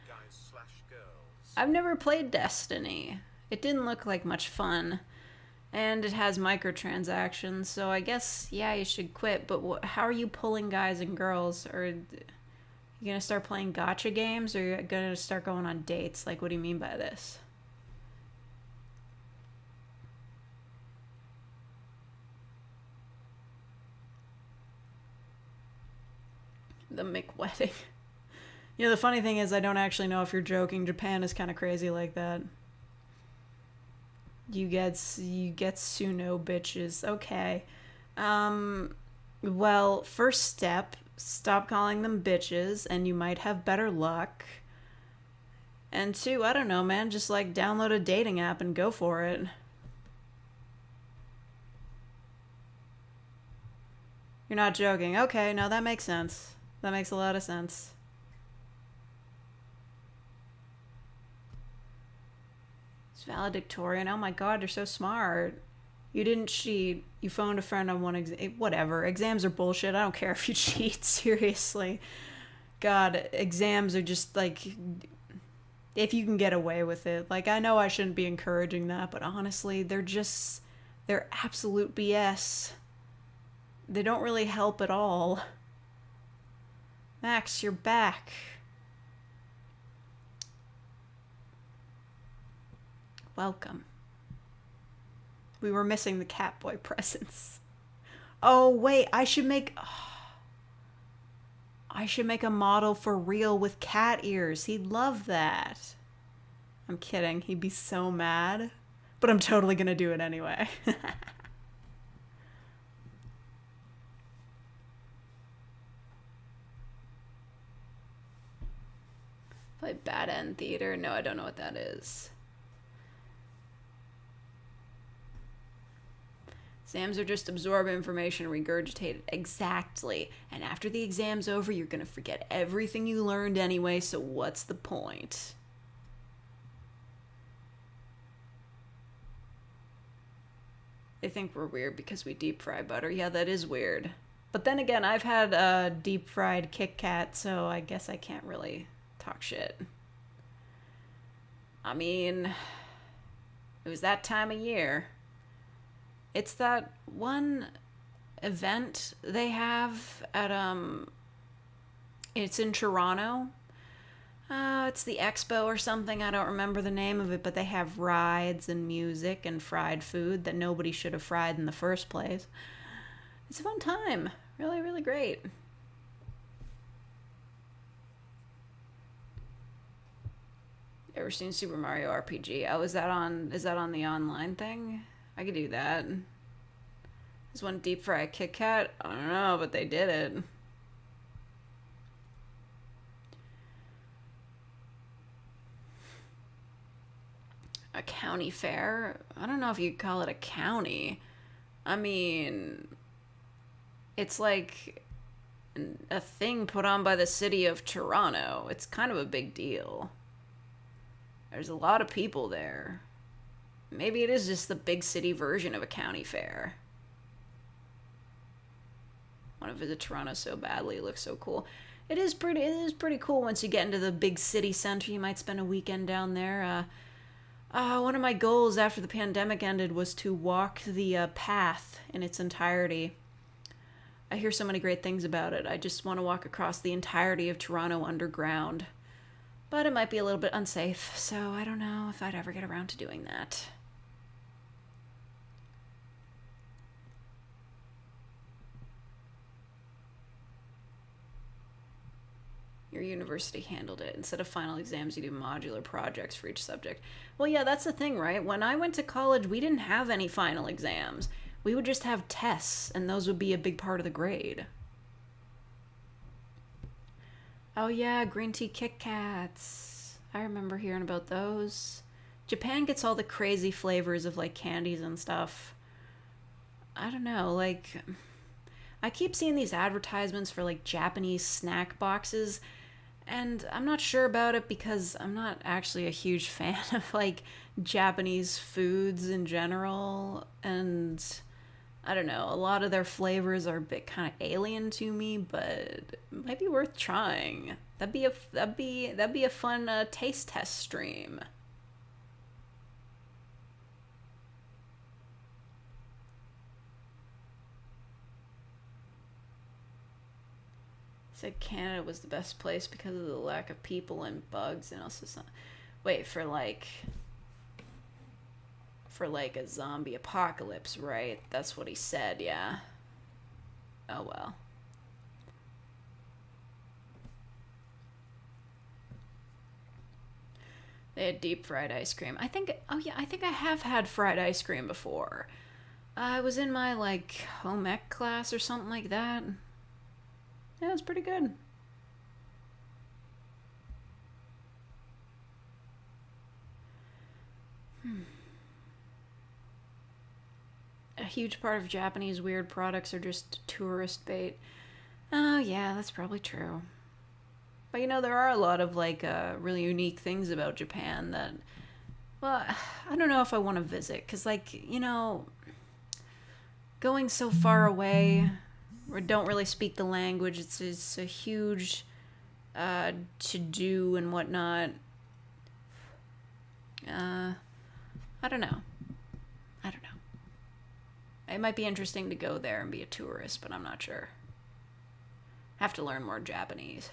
I've never played Destiny. It didn't look like much fun. And it has microtransactions, so I guess, yeah, you should quit. But how are you pulling guys and girls? Or you gonna start playing gacha games, or you gonna start going on dates? Like, what do you mean by this? The McWedding. You know, the funny thing is I don't actually know if you're joking. Japan is kind of crazy like that. You get Suno bitches. Okay. Well, first step, stop calling them bitches and you might have better luck. And 2, I don't know, man, just like download a dating app and go for it. You're not joking. Okay, no, that makes sense. That makes a lot of sense. It's valedictorian. Oh my god, you're so smart. You didn't cheat. You phoned a friend on one exam. Whatever. Exams are bullshit. I don't care if you cheat. Seriously. God, exams are just like... If you can get away with it. Like, I know I shouldn't be encouraging that, but honestly, they're absolute BS. They don't really help at all. Max, you're back. Welcome. We were missing the Catboy presents. Oh, wait, I should make a model for real with cat ears. He'd love that. I'm kidding. He'd be so mad. But I'm totally gonna do it anyway. Play Bad End Theater? No, I don't know what that is. Exams are just absorb information and regurgitate it. Exactly. And after the exam's over, you're going to forget everything you learned anyway, so what's the point? They think we're weird because we deep fry butter. Yeah, that is weird. But then again, I've had a deep fried Kit Kat, so I guess I can't really talk shit. I mean, it was that time of year. It's that one event they have at, it's in Toronto. It's the Expo or something. I don't remember the name of it, but they have rides and music and fried food that nobody should have fried in the first place. It's a fun time. Really, really great. Ever seen Super Mario RPG? Oh, is that on the online thing? I could do that. Is one deep fry a Kit Kat? I don't know, but they did it. A county fair? I don't know if you'd call it a county. I mean, it's like a thing put on by the city of Toronto. It's kind of a big deal. There's a lot of people there. Maybe it is just the big city version of a county fair. I want to visit Toronto so badly. It looks so cool. It is pretty cool once you get into the big city center. You might spend a weekend down there. One of my goals after the pandemic ended was to walk the path in its entirety. I hear so many great things about it. I just want to walk across the entirety of Toronto underground. But it might be a little bit unsafe, so I don't know if I'd ever get around to doing that. Your university handled it. Instead of final exams, you do modular projects for each subject. Well, yeah, that's the thing, right? When I went to college, we didn't have any final exams. we would just have tests, and those would be a big part of the grade. Oh yeah, green tea Kit Kats. I remember hearing about those. Japan gets all the crazy flavors of like candies and stuff. I don't know, like I keep seeing these advertisements for like Japanese snack boxes, and I'm not sure about it because I'm not actually a huge fan of like Japanese foods in general, and I don't know, a lot of their flavors are a bit kind of alien to me, but it might be worth trying. That'd be a fun taste test stream. Said Canada was the best place because of the lack of people and bugs, and also some. Wait, for like a zombie apocalypse, right? That's what he said, yeah. Oh well. They had deep fried ice cream. I think, oh yeah, I think I have had fried ice cream before. I was in my like home ec class or something like that. Yeah, it was pretty good. A huge part of Japanese weird products are just tourist bait. Oh, yeah, that's probably true. But there are a lot of like really unique things about Japan that, well, I don't know if I want to visit because, like, going so far away or don't really speak the language, it's a huge to do and whatnot. I don't know. I don't know. It might be interesting to go there and be a tourist, but I'm not sure. Have to learn more Japanese.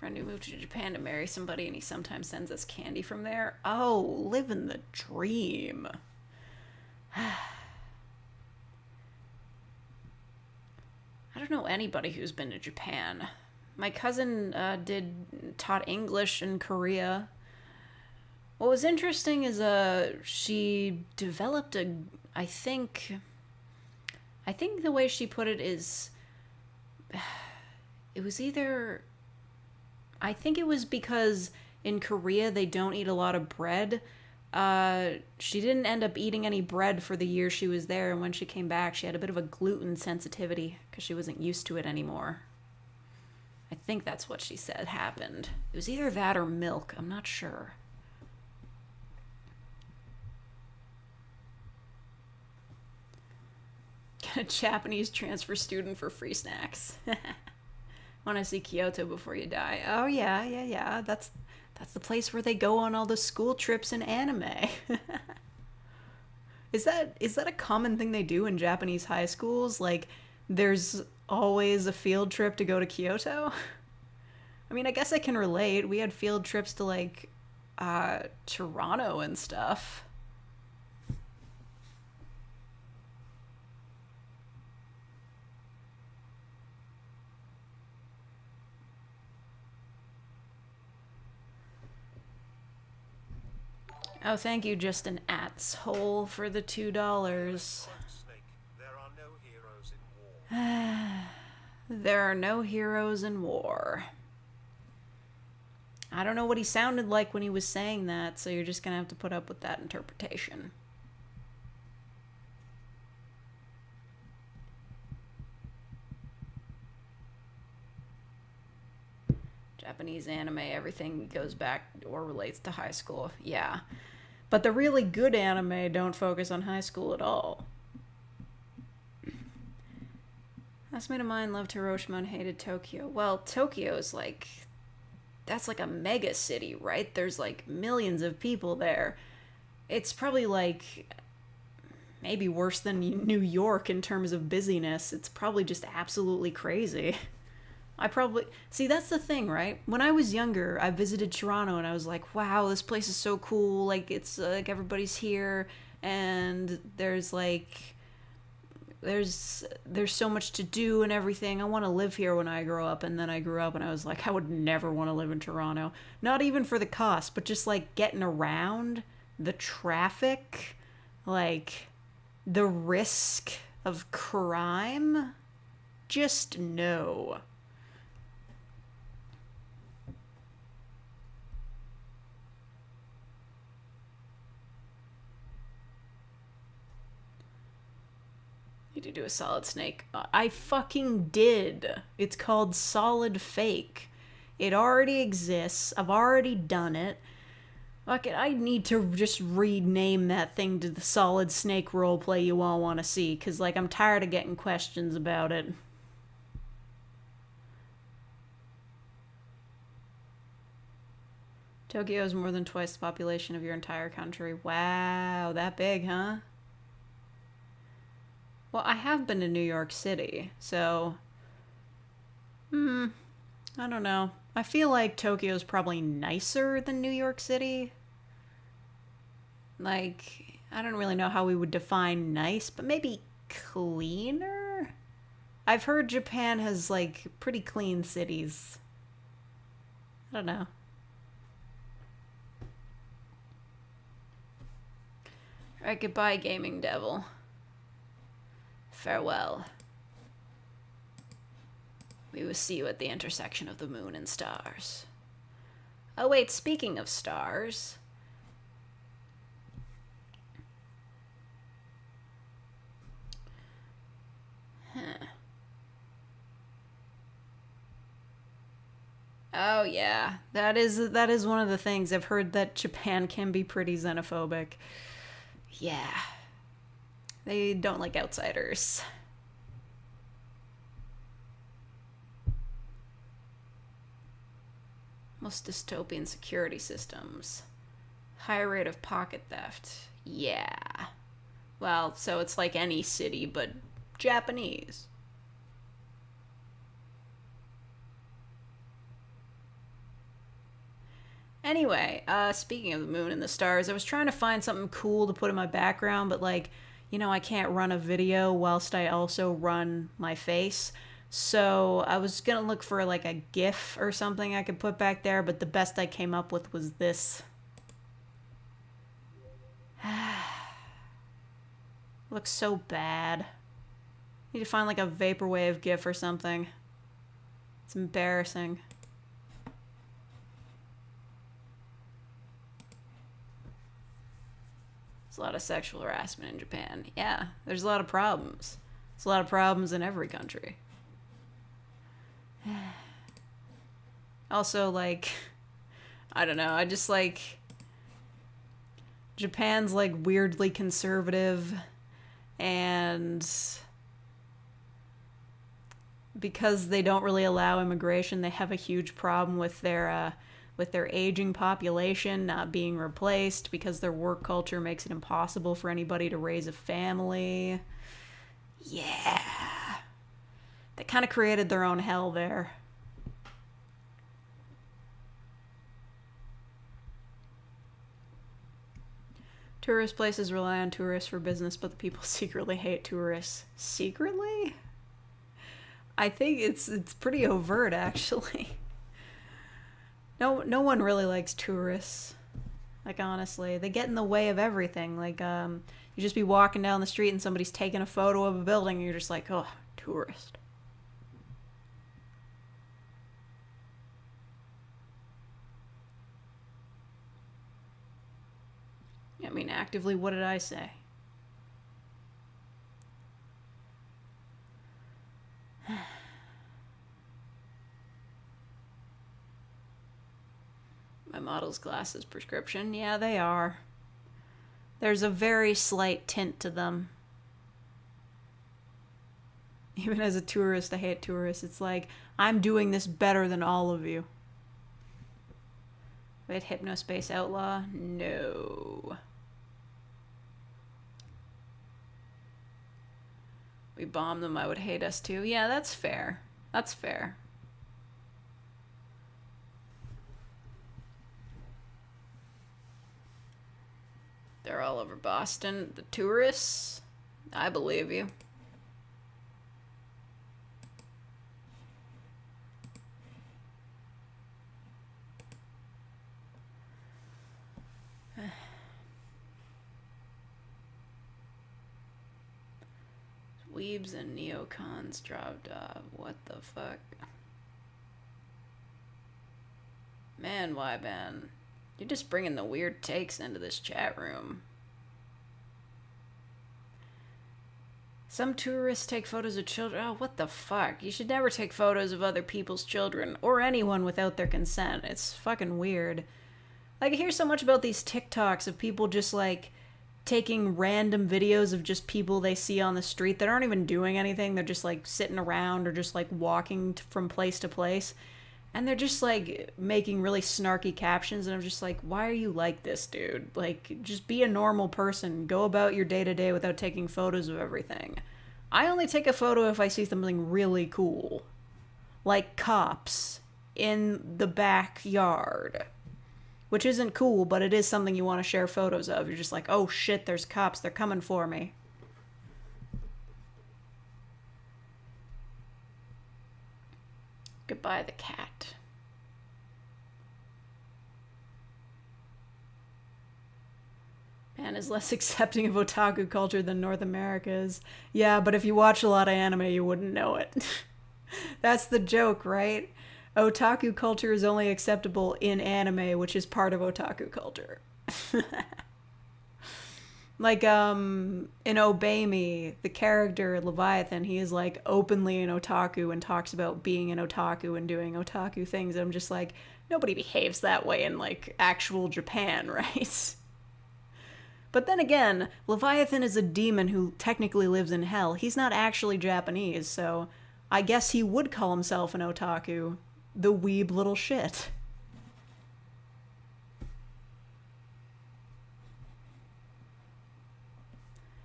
Friend who moved to Japan to marry somebody, and he sometimes sends us candy from there. Oh, living the dream. I don't know anybody who's been to Japan. My cousin taught English in Korea. What was interesting is she developed I think the way she put it is it was either I think it was because in Korea they don't eat a lot of bread. She didn't end up eating any bread for the year she was there, and when she came back she had a bit of a gluten sensitivity because she wasn't used to it anymore. I think that's what she said happened. It was either that or milk, I'm not sure. Get a Japanese transfer student for free snacks. Want to see Kyoto before you die? Oh yeah. That's the place where they go on all the school trips in anime. Is that a common thing they do in Japanese high schools? Like, there's always a field trip to go to Kyoto? I mean, I guess I can relate. We had field trips to like Toronto and stuff. Oh, thank you, just an at's hole for the $2. There are no heroes in war. I don't know what he sounded like when he was saying that, so you're just gonna have to put up with that interpretation. Japanese anime, everything goes back or relates to high school. Yeah. But the really good anime don't focus on high school at all. Classmate of mine loved Hiroshima and hated Tokyo. Well, Tokyo's like... that's like a mega city, right? There's like millions of people there. It's probably like... maybe worse than New York in terms of busyness. It's probably just absolutely crazy. See, that's the thing, right? When I was younger, I visited Toronto and I was like, wow, this place is so cool. Like, it's like everybody's here and there's like there's so much to do and everything. I want to live here when I grow up. And then I grew up and I was like, I would never want to live in Toronto. Not even for the cost, but just like getting around, the traffic, like the risk of crime. Just no. Need to do a solid snake. I fucking did. It's called Solid Fake. It already exists. I've already done it. Fuck it, I need to just rename that thing to the Solid Snake roleplay you all want to see, because, like, I'm tired of getting questions about it. Tokyo is more than twice the population of your entire country. Wow, that big, huh? Well, I have been to New York City, so... I don't know. I feel like Tokyo's probably nicer than New York City. Like, I don't really know how we would define nice, but maybe cleaner? I've heard Japan has, like, pretty clean cities. I don't know. Alright, goodbye, gaming devil. Farewell. We will see you at the intersection of the moon and stars. Oh wait, speaking of stars... Oh yeah, that is one of the things. I've heard that Japan can be pretty xenophobic. Yeah. They don't like outsiders. Most dystopian security systems. High rate of pocket theft. Yeah. Well, so it's like any city, but Japanese. Anyway, speaking of the moon and the stars, I was trying to find something cool to put in my background, but like, you know, I can't run a video whilst I also run my face. So I was gonna look for like a GIF or something I could put back there, but the best I came up with was this. Looks so bad. Need to find like a vaporwave GIF or something. It's embarrassing. There's a lot of sexual harassment in Japan. Yeah, there's a lot of problems. There's a lot of problems in every country. Also, like, I don't know, I just like... Japan's like weirdly conservative, and because they don't really allow immigration, they have a huge problem with their aging population not being replaced because their work culture makes it impossible for anybody to raise a family. Yeah. They kind of created their own hell there. Tourist places rely on tourists for business, but the people secretly hate tourists. Secretly? I think it's pretty overt, actually. No one really likes tourists. Like, honestly, they get in the way of everything. Like, you just be walking down the street and somebody's taking a photo of a building and you're just like, oh, tourist. I mean, actively, what did I say? My model's glasses prescription. Yeah, they are. There's a very slight tint to them. Even as a tourist, I hate tourists. It's like, I'm doing this better than all of you. Wait, Hypnospace Outlaw? No. We bomb them, I would hate us too. Yeah, that's fair. That's fair. They're all over Boston. The tourists? I believe you. Weebs and neocons dropped off. What the fuck? Man, Wyban, you're just bringing the weird takes into this chat room. Some tourists take photos of children. Oh, what the fuck? You should never take photos of other people's children or anyone without their consent. It's fucking weird. Like, I hear so much about these TikToks of people just, like, taking random videos of just people they see on the street that aren't even doing anything. They're just, like, sitting around or just, like, walking from place to place. And they're just, like, making really snarky captions. And I'm just like, why are you like this, dude? Like, just be a normal person. Go about your day-to-day without taking photos of everything. I only take a photo if I see something really cool. Like cops in the backyard. Which isn't cool, but it is something you want to share photos of. You're just like, oh shit, there's cops. They're coming for me. Goodbye, the cat. Man is less accepting of otaku culture than North America is. Yeah, but if you watch a lot of anime, you wouldn't know it. That's the joke, right? Otaku culture is only acceptable in anime, which is part of otaku culture. Like, in Obey Me, the character Leviathan, he is, like, openly an otaku and talks about being an otaku and doing otaku things. And I'm just like, nobody behaves that way in, like, actual Japan, right? But then again, Leviathan is a demon who technically lives in hell. He's not actually Japanese, so I guess he would call himself an otaku. The weeb little shit.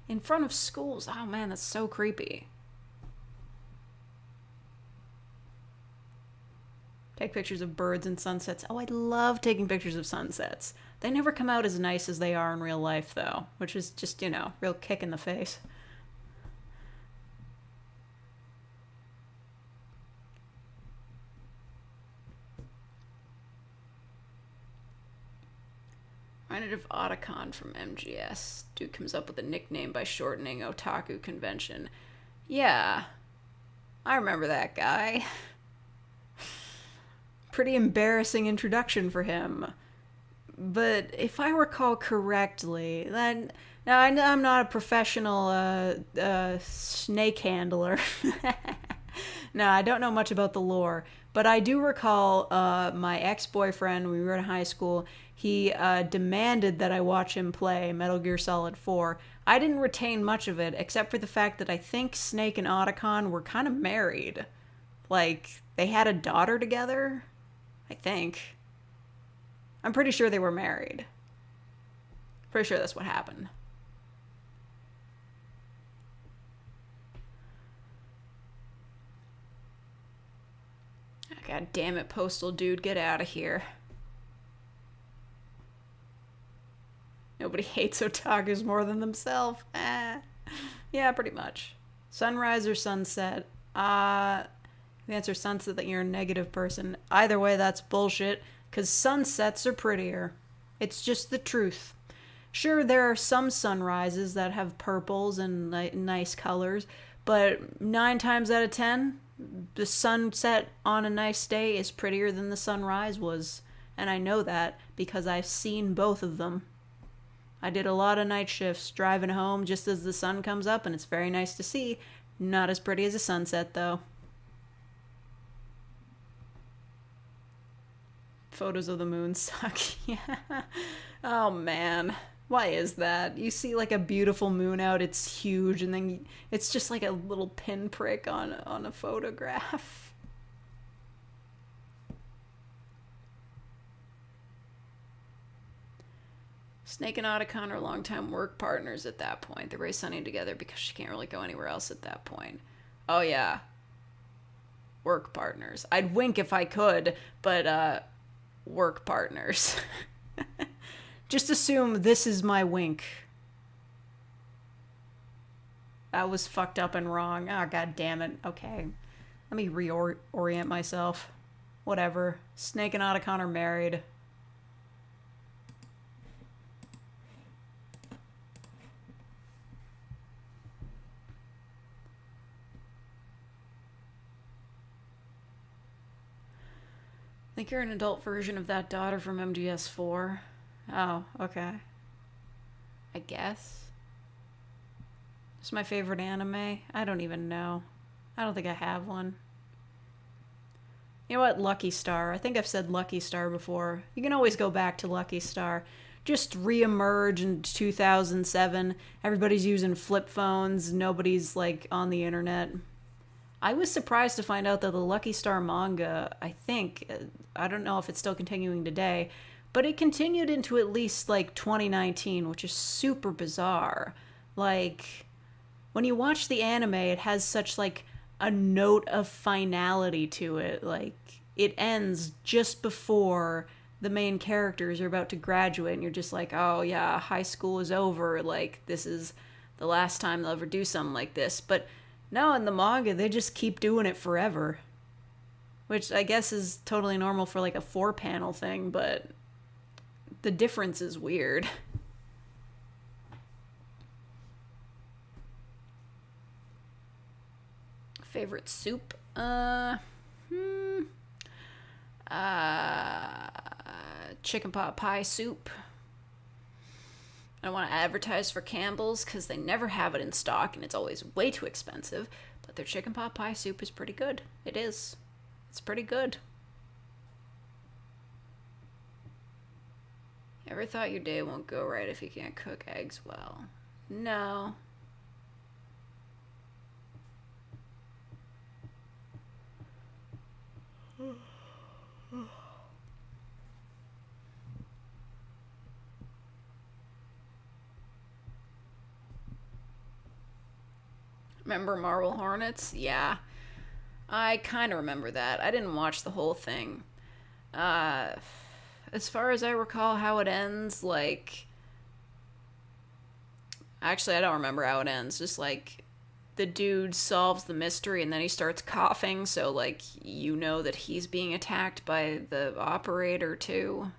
In front of schools. Oh man, that's so creepy. Take pictures of birds and sunsets. Oh, I love taking pictures of sunsets. They never come out as nice as they are in real life, though, which is just, you know, real kick in the face. Reminded of Otacon from MGS. Dude comes up with a nickname by shortening otaku convention. Yeah, I remember that guy. Pretty embarrassing introduction for him. But if I recall correctly, then now I'm not a professional snake handler. No, I don't know much about the lore, but I do recall my ex-boyfriend when we were in high school. He demanded that I watch him play Metal Gear Solid 4. I didn't retain much of it, except for the fact that I think Snake and Otacon were kind of married. Like, they had a daughter together, I think. I'm pretty sure they were married. Pretty sure that's what happened. God damn it, Postal Dude, get out of here. Nobody hates otakus more than themselves. Yeah, pretty much. Sunrise or sunset? The answer is sunset, that you're a negative person. Either way, that's bullshit, because sunsets are prettier. It's just the truth. Sure, there are some sunrises that have purples and nice colors, but 9 times out of 10, the sunset on a nice day is prettier than the sunrise was. And I know that because I've seen both of them. I did a lot of night shifts driving home just as the sun comes up, and it's very nice to see. Not as pretty as a sunset, though. Photos of the moon suck. Yeah. Oh, man. Why is that? You see, like, a beautiful moon out, it's huge, and then it's just like a little pinprick on a photograph. Snake and Otacon are longtime work partners at that point. They're raised sunny together because she can't really go anywhere else at that point. Oh, yeah. Work partners. I'd wink if I could, but, work partners. Just assume this is my wink. That was fucked up and wrong. Oh, god damn it. Okay. Let me reorient myself. Whatever. Snake and Otacon are married. think you're an adult version of that daughter from MGS4. Oh, okay. I guess. It's my favorite anime. I don't even know. I don't think I have one. You know what? Lucky Star. I think I've said Lucky Star before. You can always go back to Lucky Star. Just re-emerge in 2007. Everybody's using flip phones. Nobody's, like, on the internet. I was surprised to find out that the Lucky Star manga, I don't know if it's still continuing today, but it continued into at least, like, 2019, which is super bizarre. Like, when you watch the anime, it has such, like, a note of finality to it. Like, it ends just before the main characters are about to graduate, and you're just like, oh yeah, high school is over. Like, this is the last time they'll ever do something like this. But no, in the manga, they just keep doing it forever. Which I guess is totally normal for, like, a 4-panel thing, but the difference is weird. Favorite soup? Chicken pot pie soup. I don't want to advertise for Campbell's because they never have it in stock and it's always way too expensive, but their chicken pot pie soup is pretty good. It is. It's pretty good. Ever thought your day won't go right if you can't cook eggs well? No. Remember Marble Hornets? Yeah. I kind of remember that. I didn't watch the whole thing. As far as I recall how it ends, like... Actually, I don't remember how it ends. Just, like, the dude solves the mystery and then he starts coughing, so, like, you know that he's being attacked by the operator, too.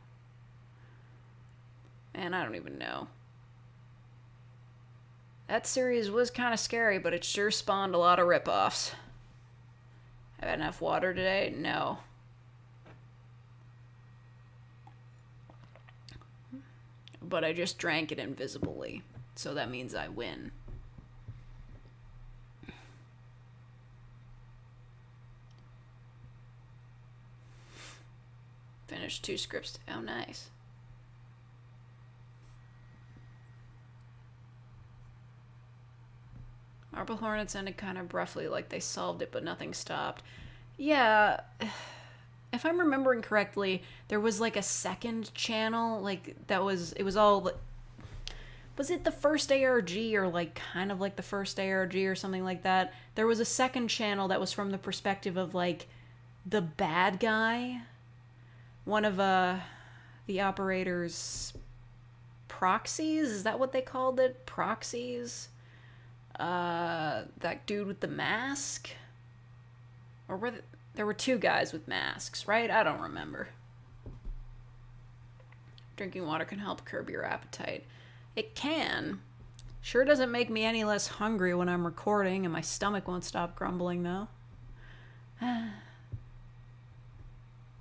And I don't even know. That series was kind of scary, but it sure spawned a lot of ripoffs. Have I had enough water today? No. But I just drank it invisibly, so that means I win. Finished 2 scripts. Oh, nice. Marble Hornets ended kind of abruptly, like they solved it, but nothing stopped. Yeah, if I'm remembering correctly, there was like a second channel, like it was all, was it the first ARG or like kind of like the first ARG or something like that? There was a second channel that was from the perspective of like the bad guy, one of the operator's proxies, is that what they called it? Proxies? That dude with the mask? Or there were 2 guys with masks, right? I don't remember. Drinking water can help curb your appetite. It can. Sure doesn't make me any less hungry when I'm recording, and my stomach won't stop grumbling, though.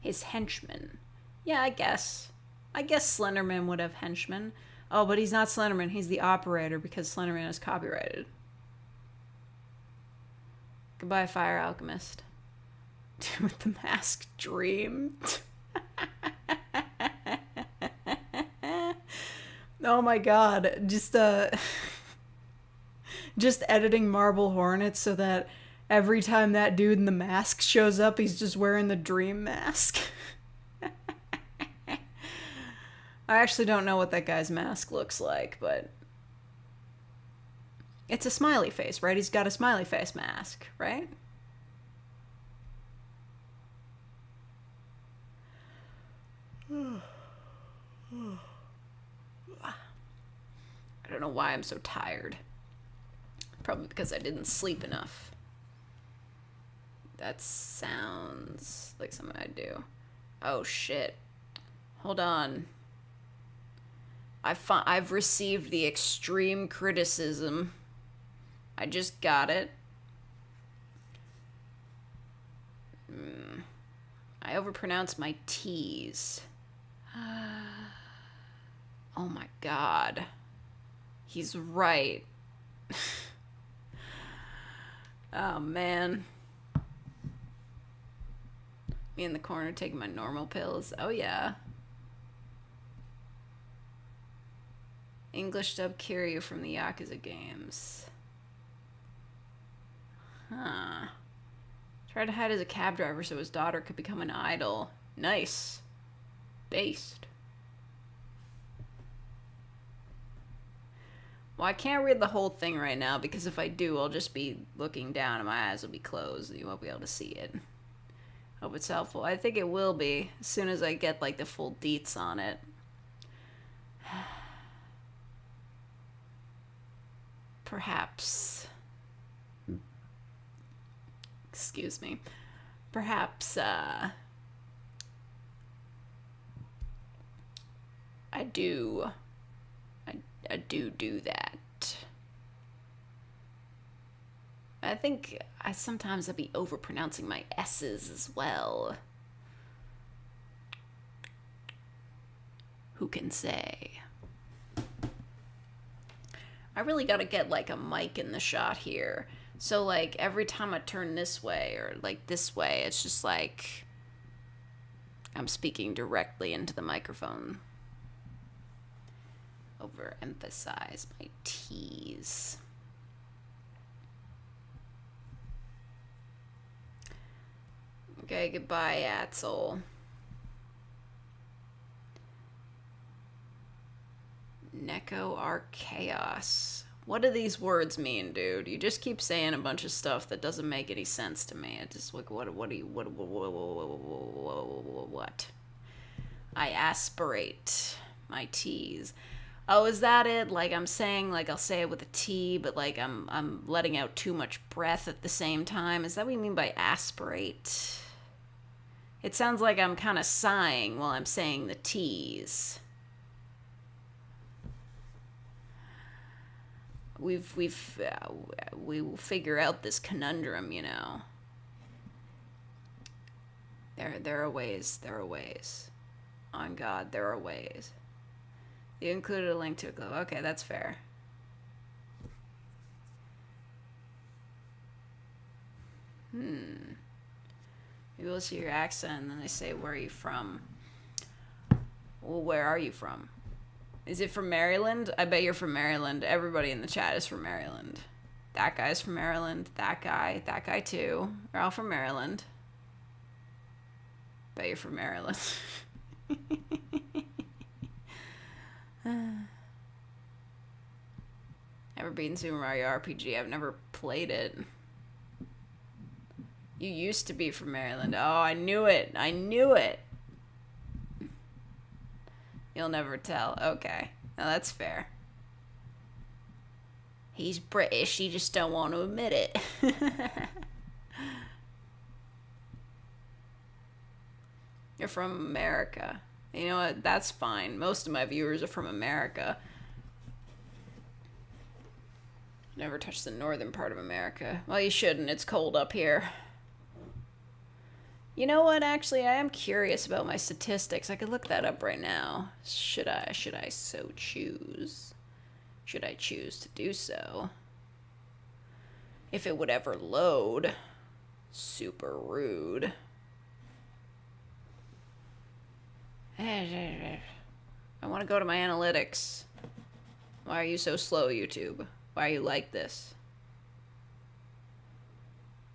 His henchman. Yeah, I guess. I guess Slenderman would have henchmen. Oh, but he's not Slenderman. He's the operator because Slenderman is copyrighted. Goodbye, Fire Alchemist. Dude with the mask dream. Oh my god. Just editing Marble Hornets so that every time that dude in the mask shows up, he's just wearing the dream mask. I actually don't know what that guy's mask looks like, but it's a smiley face, right? He's got a smiley face mask, right? I don't know why I'm so tired. Probably because I didn't sleep enough. That sounds like something I'd do. Oh shit. Hold on. I've received the extreme criticism. I just got it. I overpronounce my T's. Oh my god. He's right. Oh man. Me in the corner taking my normal pills. Oh yeah. English dub Kiryu from the Yakuza games. Huh. Tried to hide as a cab driver so his daughter could become an idol. Nice. Based. Well, I can't read the whole thing right now because if I do, I'll just be looking down and my eyes will be closed. You won't be able to see it. Hope it's helpful. I think it will be as soon as I get like the full deets on it. Perhaps. Excuse me. Perhaps, I do that. I think sometimes I'd be overpronouncing my S's as well. Who can say? I really gotta get like a mic in the shot here. So like every time I turn this way or like this way, it's just like I'm speaking directly into the microphone. Overemphasize my T's. Okay, goodbye, Atzel. Neko Archaeos. What do these words mean, dude? You just keep saying a bunch of stuff that doesn't make any sense to me. It's just like, what do you, what? I aspirate my T's. Oh, is that it? Like I'm saying, like I'll say it with a T, but like I'm letting out too much breath at the same time. Is that what you mean by aspirate? It sounds like I'm kind of sighing while I'm saying the T's. We will figure out this conundrum, you know. There are ways. There are ways. On God, there are ways. You included a link to a globe. Okay, that's fair. Maybe we'll see your accent and then they say, where are you from? Well, where are you from? Is it from Maryland? I bet you're from Maryland. Everybody in the chat is from Maryland. That guy's from Maryland. That guy too. They're all from Maryland. Bet you're from Maryland. Never beaten Super Mario RPG. I've never played it. You used to be from Maryland. Oh, I knew it. I knew it. You'll never tell. Okay. Now that's fair. He's British. You just don't want to admit it. You're from America. You know what? That's fine. Most of my viewers are from America. Never touched the northern part of America. Well, you shouldn't. It's cold up here. You know what? Actually, I am curious about my statistics. I could look that up right now. Should I so choose? Should I choose to do so? If it would ever load. Super rude. I want to go to my analytics. Why are you so slow, YouTube? Why are you like this?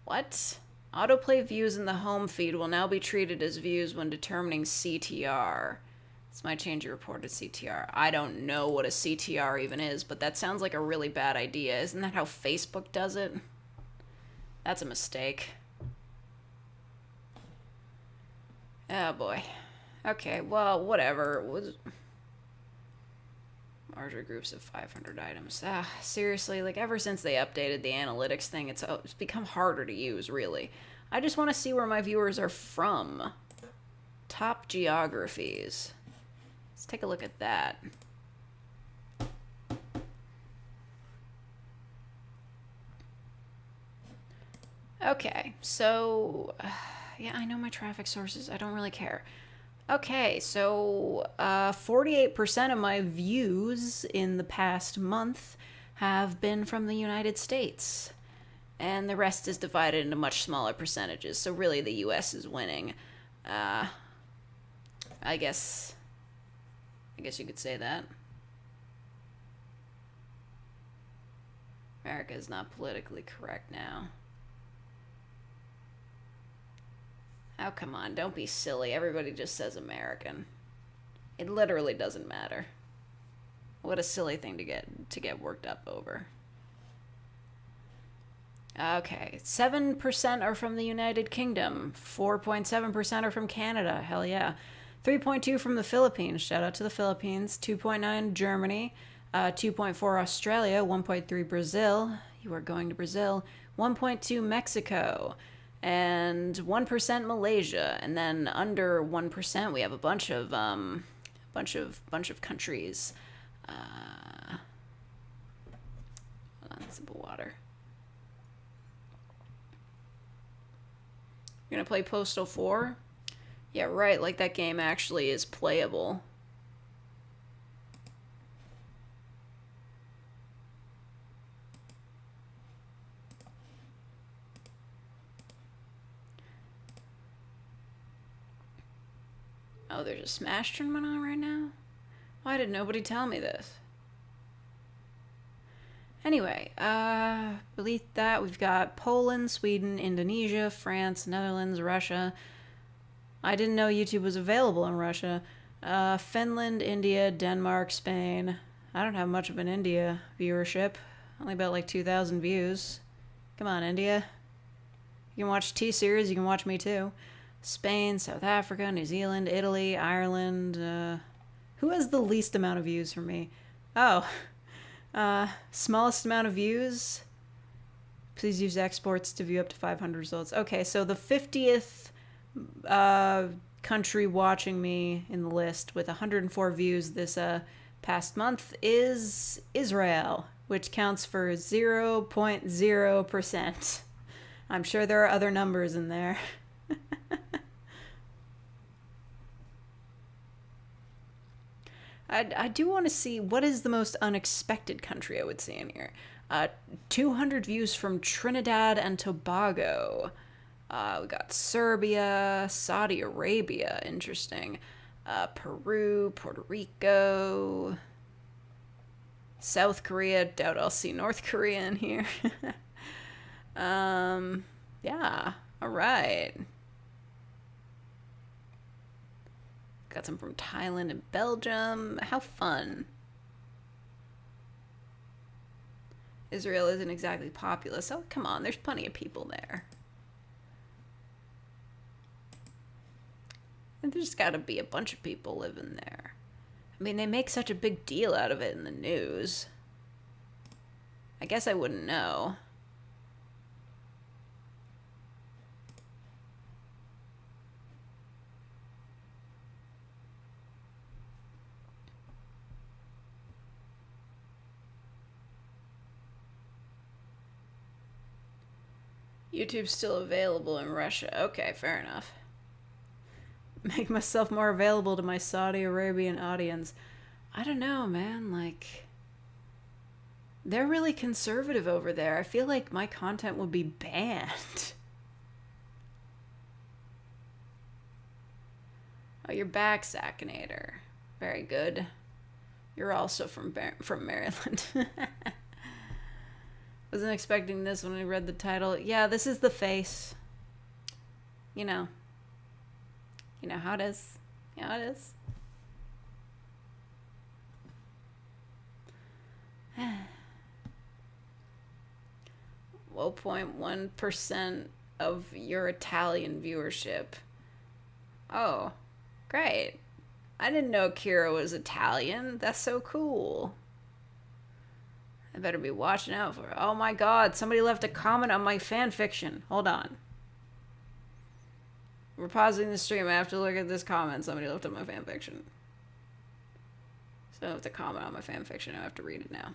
What? Autoplay views in the home feed will now be treated as views when determining CTR. This might change your reported CTR. I don't know what a CTR even is, but that sounds like a really bad idea. Isn't that how Facebook does it? That's a mistake. Oh boy. Okay, well, whatever. Larger groups of 500 items. Seriously, like ever since they updated the analytics thing, it's become harder to use, really. I just want to see where my viewers are from. Top geographies. Let's take a look at that. Okay, so Yeah, I know my traffic sources. I don't really care. Okay, so 48% of my views in the past month have been from the United States. And the rest is divided into much smaller percentages. So really the US is winning. I guess you could say that. America is not politically correct now. Oh, come on, don't be silly. Everybody just says American. It literally doesn't matter. What a silly thing to get worked up over. Okay, 7% are from the United Kingdom. 4.7% are from Canada. Hell yeah. 3.2 from the Philippines. Shout out to the Philippines. 2.9 Germany. 2.4 Australia. 1.3 Brazil. You are going to Brazil. 1.2 Mexico. And 1% Malaysia. And then under 1% we have a bunch of countries. Hold on, sip of water. You're gonna play Postal 4? Yeah, right, like that game actually is playable. Oh, there's a Smash tournament on right now? Why did nobody tell me this? Anyway, beneath that we've got Poland, Sweden, Indonesia, France, Netherlands, Russia. I didn't know YouTube was available in Russia. Finland, India, Denmark, Spain. I don't have much of an India viewership. Only about like 2,000 views. Come on, India. You can watch T-Series, you can watch me too. Spain, South Africa, New Zealand, Italy, Ireland. Who has the least amount of views for me? Oh. Smallest amount of views. Please use exports to view up to 500 results. Okay, so the 50th country watching me in the list with 104 views this past month is Israel, which counts for 0.0%. I'm sure there are other numbers in there. I do want to see what is the most unexpected country I would see in here. 200 views from Trinidad and Tobago. We got Serbia, Saudi Arabia, interesting. Peru, Puerto Rico, South Korea. Doubt I'll see North Korea in here. Yeah, all right. Got some from Thailand and Belgium. How fun. Israel isn't exactly populous. Oh, come on. There's plenty of people there. And there's got to be a bunch of people living there. I mean, they make such a big deal out of it in the news. I guess I wouldn't know. YouTube's still available in Russia. Okay, fair enough. Make myself more available to my Saudi Arabian audience. I don't know, man. Like, they're really conservative over there. I feel like my content would be banned. Oh, you're back, Sackinator. Very good. You're also from Maryland. Wasn't expecting this when I read the title. Yeah, this is the face. You know. You know how it is. You know how it is. 0.1% of your Italian viewership. Oh, great. I didn't know Kira was Italian. That's so cool. I better be watching out for it. Oh my god, somebody left a comment on my fan fiction. Hold on. We're pausing the stream. I have to look at this comment. Somebody left on my fan fiction. So I have to comment on my fan fiction. I have to read it now.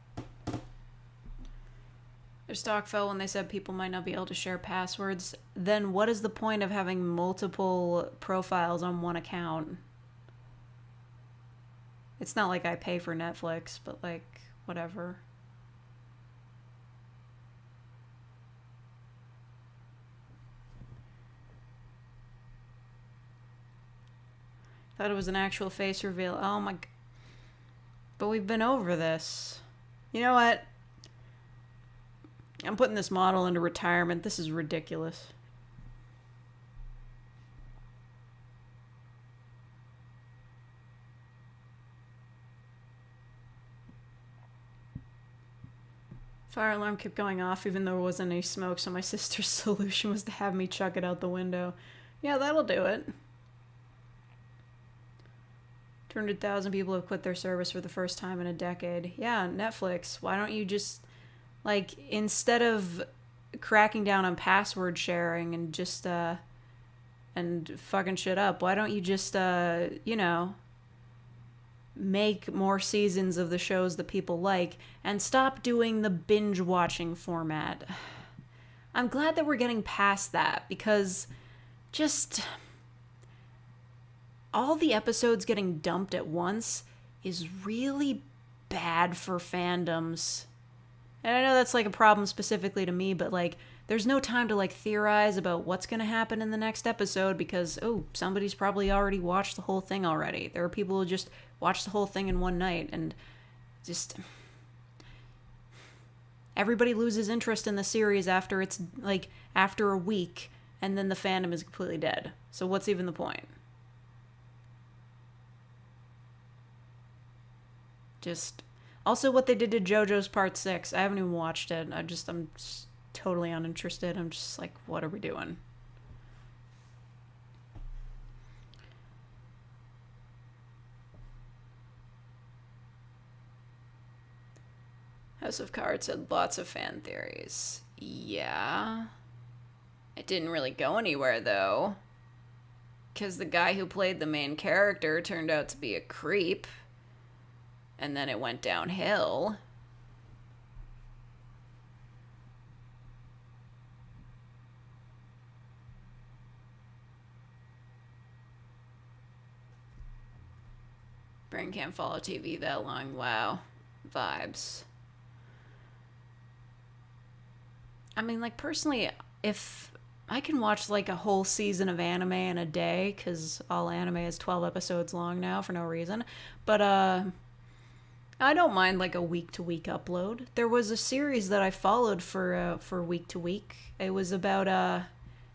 Their stock fell when they said people might not be able to share passwords. Then what is the point of having multiple profiles on one account? It's not like I pay for Netflix, but like, whatever. Thought it was an actual face reveal. Oh my... But we've been over this. You know what? I'm putting this model into retirement. This is ridiculous. Fire alarm kept going off even though there wasn't any smoke, so my sister's solution was to have me chuck it out the window. Yeah, that'll do it. 200,000 people have quit their service for the first time in a decade. Yeah, Netflix. Why don't you just... Like, instead of cracking down on password sharing and just, and fucking shit up, why don't you just, you know, make more seasons of the shows that people like and stop doing the binge-watching format? I'm glad that we're getting past that, because just all the episodes getting dumped at once is really bad for fandoms. And I know that's like a problem specifically to me, but like there's no time to like theorize about what's going to happen in the next episode because, oh, somebody's probably already watched the whole thing already. There are people who just watch the whole thing in one night, and just everybody loses interest in the series after it's like after a week, and then the fandom is completely dead. So what's even the point? Just... Also, what they did to JoJo's Part 6. I haven't even watched it. I'm just totally uninterested. I'm just like, what are we doing? House of Cards had lots of fan theories. Yeah. It didn't really go anywhere, though. Because the guy who played the main character turned out to be a creep. And then it went downhill. Brain can't follow TV that long. Wow. Vibes. I mean, like, personally, if I can watch, like, a whole season of anime in a day, because all anime is 12 episodes long now for no reason, but, I don't mind like a week-to-week upload. There was a series that I followed for week-to-week. It was about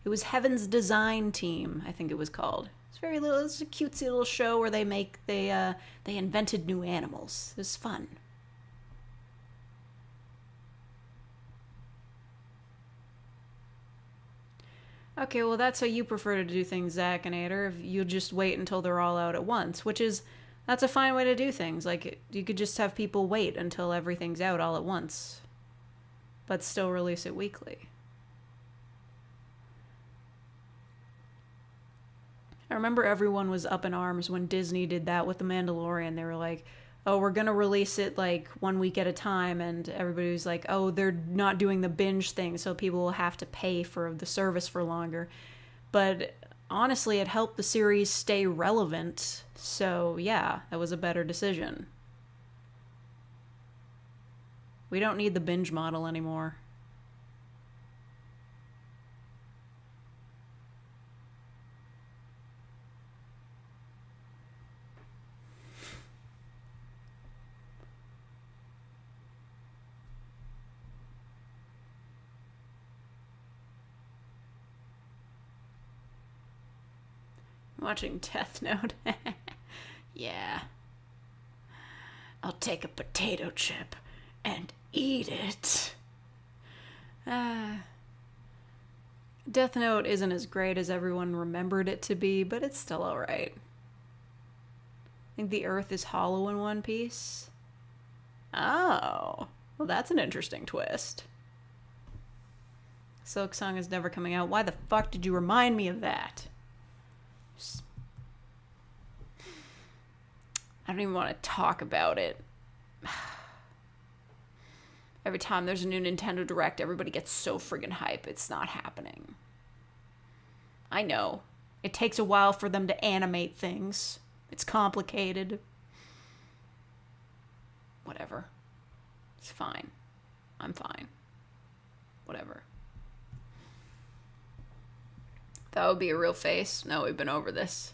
it was Heaven's Design Team, I think it was called. It's very little. It's a cutesy little show where they invented new animals. It was fun. Okay, well that's how you prefer to do things, Zach and Ader. You'll just wait until they're all out at once, which is... That's a fine way to do things. Like, you could just have people wait until everything's out all at once, but still release it weekly. I remember everyone was up in arms when Disney did that with The Mandalorian. They were like, oh, we're going to release it like 1 week at a time, and everybody was like, oh, they're not doing the binge thing, so people will have to pay for the service for longer. But... honestly, it helped the series stay relevant, so yeah, that was a better decision. We don't need the binge model anymore. Watching Death Note. Yeah. I'll take a potato chip and eat it. Death Note isn't as great as everyone remembered it to be, but it's still alright. I think the Earth is hollow in One Piece. Oh. Well, that's an interesting twist. Silk Song is never coming out. Why the fuck did you remind me of that? I don't even want to talk about it. Every time there's a new Nintendo Direct, everybody gets so friggin' hype. It's not happening. I know. It takes a while for them to animate things. It's complicated. Whatever. It's fine. I'm fine. Whatever. That would be a real face. No, we've been over this.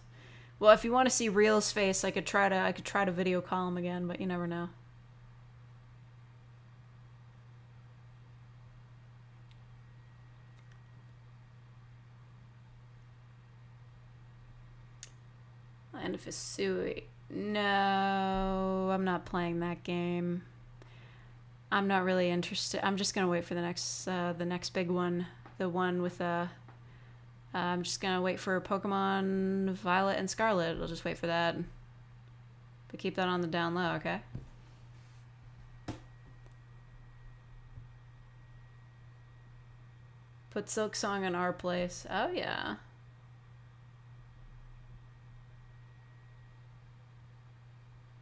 Well, if you want to see Real's face, I could try to video call him again, but you never know. Land of Hisui. No, I'm not playing that game. I'm not really interested. I'm just gonna wait for the next big one, the one with I'm just gonna wait for Pokemon Violet and Scarlet. I'll just wait for that. But keep that on the down low, okay? Put Silk Song in our place. Oh yeah.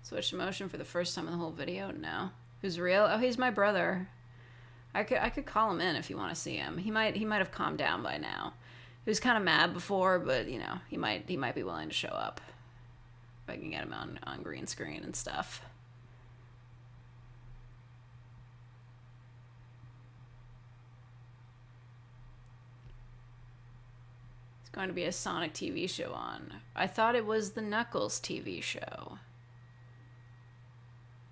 Switch emotion for the first time in the whole video? No. Who's Real? Oh, he's my brother. I could call him in if you want to see him. He might have calmed down by now. He was kind of mad before, but you know, he might be willing to show up. If I can get him on green screen and stuff. It's going to be a Sonic TV show on. I thought it was the Knuckles TV show.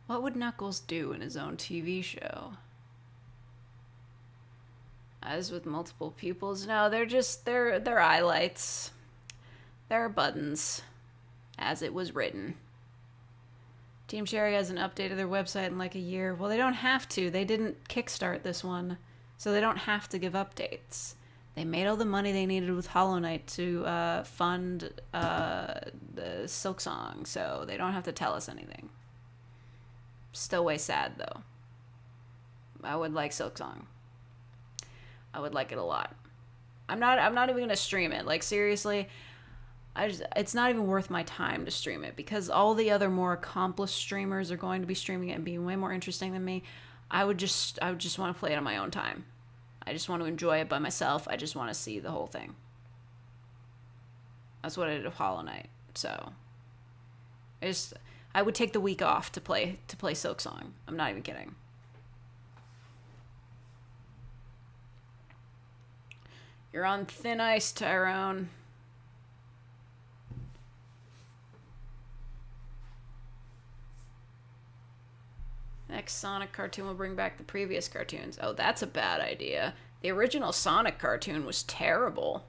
What would Knuckles do in his own TV show? As with multiple pupils? No, they're highlights. They're buttons. As it was written. Team Cherry hasn't updated their website in like a year. Well, they don't have to. They didn't kickstart this one. So they don't have to give updates. They made all the money they needed with Hollow Knight to fund the Silk Song. So they don't have to tell us anything. Still way sad though. I would like Silk Song. I would like it a lot. I'm not even gonna stream it. Like seriously, it's not even worth my time to stream it because all the other more accomplished streamers are going to be streaming it and being way more interesting than me. I would just want to play it on my own time. I just want to enjoy it by myself. I just want to see the whole thing. That's what I did with Hollow Knight. So I would take the week off to play Silk Song. I'm not even kidding. You're on thin ice, Tyrone. Next Sonic cartoon will bring back the previous cartoons. Oh, that's a bad idea. The original Sonic cartoon was terrible.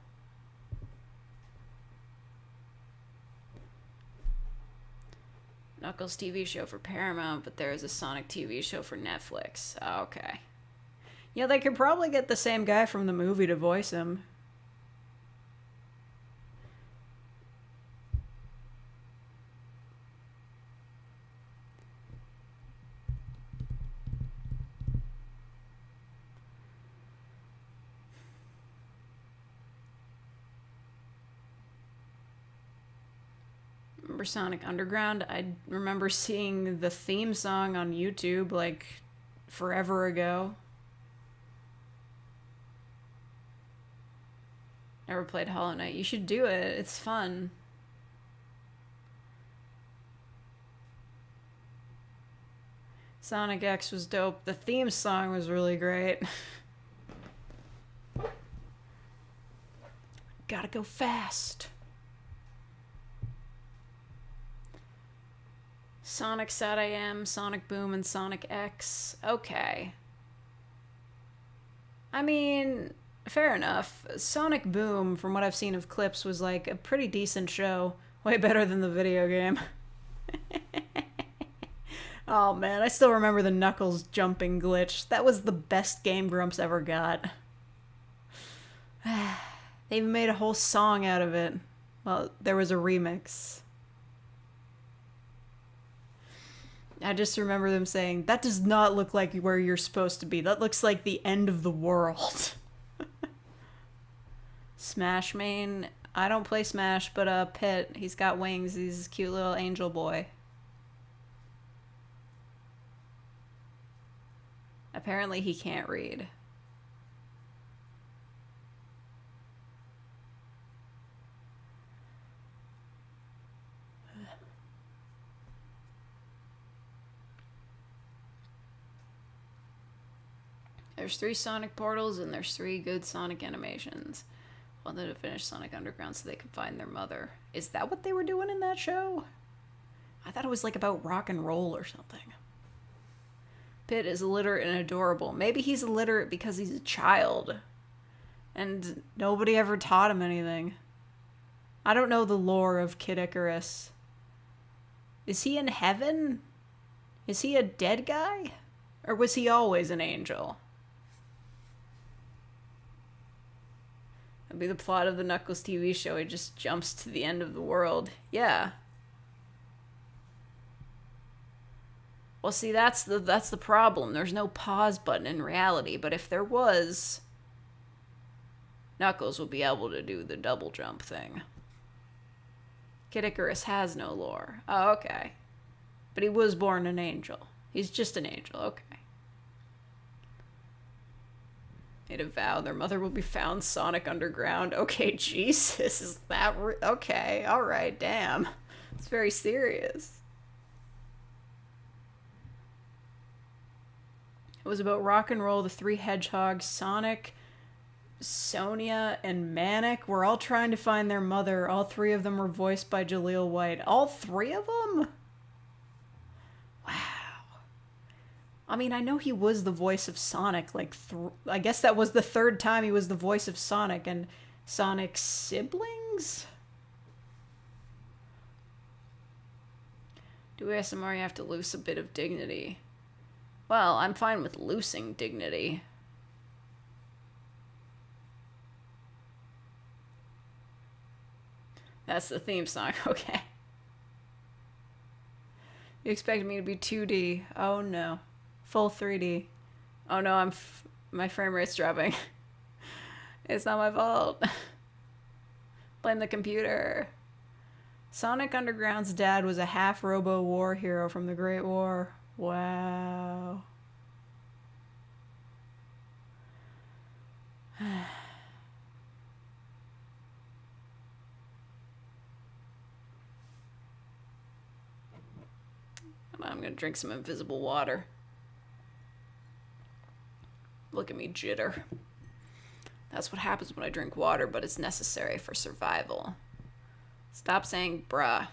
Knuckles TV show for Paramount, but there is a Sonic TV show for Netflix. Oh, okay. Yeah, they could probably get the same guy from the movie to voice him. Remember Sonic Underground? I remember seeing the theme song on YouTube like forever ago. Never played Hollow Knight. You should do it. It's fun. Sonic X was dope. The theme song was really great. Gotta go fast. Sonic Sad I Am, Sonic Boom, and Sonic X. Okay. I mean, fair enough. Sonic Boom, from what I've seen of clips, was like a pretty decent show. Way better than the video game. Oh man, I still remember the Knuckles jumping glitch. That was the best game Grumps ever got. They even made a whole song out of it. Well, there was a remix. I just remember them saying, that does not look like where you're supposed to be. That looks like the end of the world. Smash main. I don't play Smash, but Pit, he's got wings. He's a cute little angel boy. Apparently he can't read. There's 3 Sonic portals and there's 3 good Sonic animations. Wanted to finish Sonic Underground so they could find their mother. Is that what they were doing in that show? I thought it was like about rock and roll or something. Pit is illiterate and adorable. Maybe he's illiterate because he's a child. And nobody ever taught him anything. I don't know the lore of Kid Icarus. Is he in heaven? Is he a dead guy? Or was he always an angel? That'd be the plot of the Knuckles TV show. He just jumps to the end of the world. Yeah. Well, see, that's the problem. There's no pause button in reality, but if there was, Knuckles would be able to do the double jump thing. Kid Icarus has no lore. Oh, okay. But he was born an angel. He's just an angel. Okay. Made a vow their mother will be found Sonic Underground. Okay, Jesus, is that okay, alright, damn. It's very serious. It was about rock and roll. The 3 hedgehogs, Sonic, Sonia, and Manic, were all trying to find their mother. All 3 of them were voiced by Jaleel White. All 3 of them? Wow. I mean, I know he was the voice of Sonic, like, I guess that was the 3rd time he was the voice of Sonic and Sonic's siblings? Do ASMR, you have to lose a bit of dignity. Well, I'm fine with losing dignity. That's the theme song, okay. You expected me to be 2D. Oh no. Full 3D. Oh no, my frame rate's dropping. It's not my fault. Blame the computer. Sonic Underground's dad was a half robo war hero from the Great War. Wow. I'm gonna drink some invisible water. Look at me jitter. That's what happens when I drink water, but it's necessary for survival. Stop saying bruh.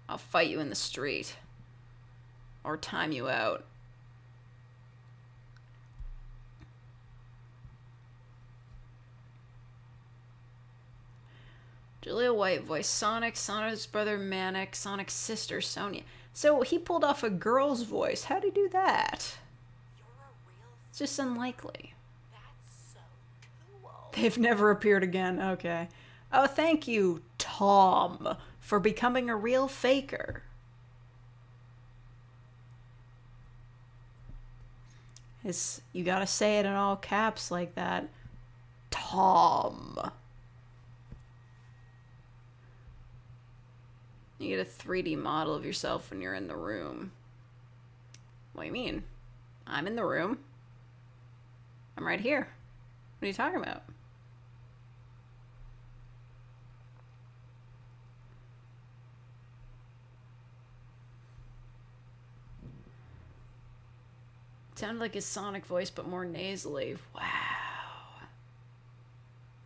I'll fight you in the street. Or time you out. Jaleel White voiced Sonic, Sonic's brother Manic, Sonic's sister Sonia. So he pulled off a girl's voice. How'd he do that? It's just unlikely. That's so cool. They've never appeared again. Okay. Oh, thank you, Tom, for becoming a real faker. You gotta say it in all caps like that. Tom. You get a 3D model of yourself when you're in the room. What do you mean? I'm in the room. I'm right here. What are you talking about? Sounded like his Sonic voice, but more nasally. Wow.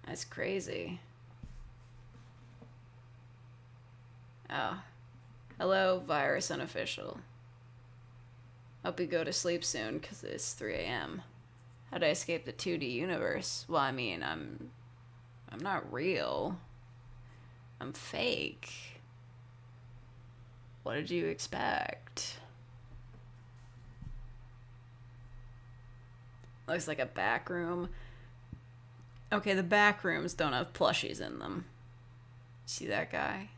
That's crazy. Oh. Hello, Virus Unofficial. Hope you go to sleep soon, because it's 3 a.m. How'd I escape the 2D universe? Well, I mean, I'm not real. I'm fake. What did you expect? Looks like a back room. Okay, the back rooms don't have plushies in them. See that guy?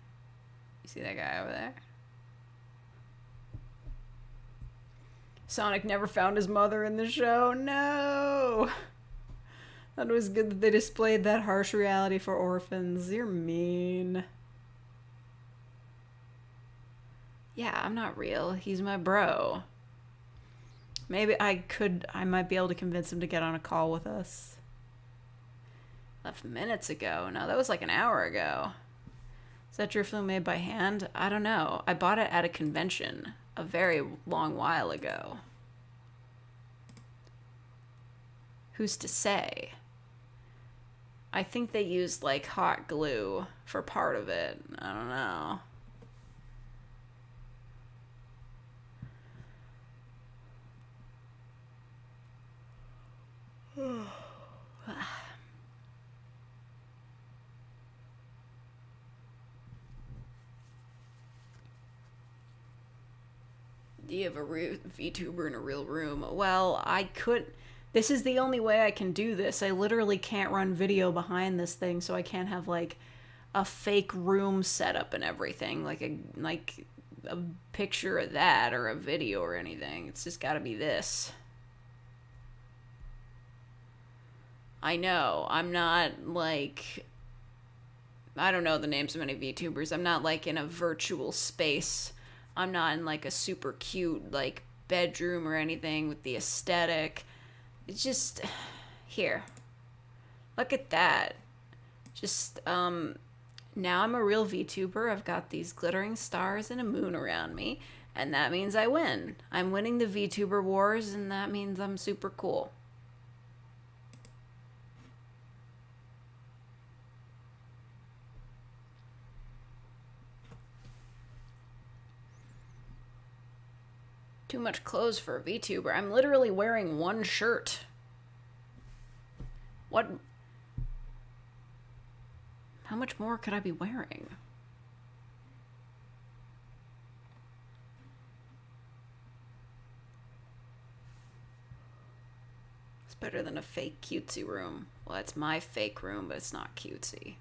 You see that guy over there? Sonic never found his mother in the show. No! Thought it was good that they displayed that harsh reality for orphans. You're mean. Yeah, I'm not real. He's my bro. Maybe I might be able to convince him to get on a call with us. Left minutes ago. No, that was like an hour ago. Is that drift loom made by hand? I don't know. I bought it at a convention a very long while ago. Who's to say? I think they used like hot glue for part of it. I don't know. Do you have a VTuber in a real room? Well, I could. This is the only way I can do this. I literally can't run video behind this thing, so I can't have like a fake room set up and everything, like a picture of that or a video or anything. It's just got to be this. I know. I'm not like, I don't know the names of many VTubers. I'm not like in a virtual space. I'm not in like a super cute like bedroom or anything with the aesthetic. It's just, here. Look at that. Just, now I'm a real VTuber. I've got these glittering stars and a moon around me, and that means I win. I'm winning the VTuber wars, and that means I'm super cool. Too much clothes for a VTuber. I'm literally wearing one shirt. What? How much more could I be wearing? It's better than a fake cutesy room. Well, it's my fake room, but it's not cutesy.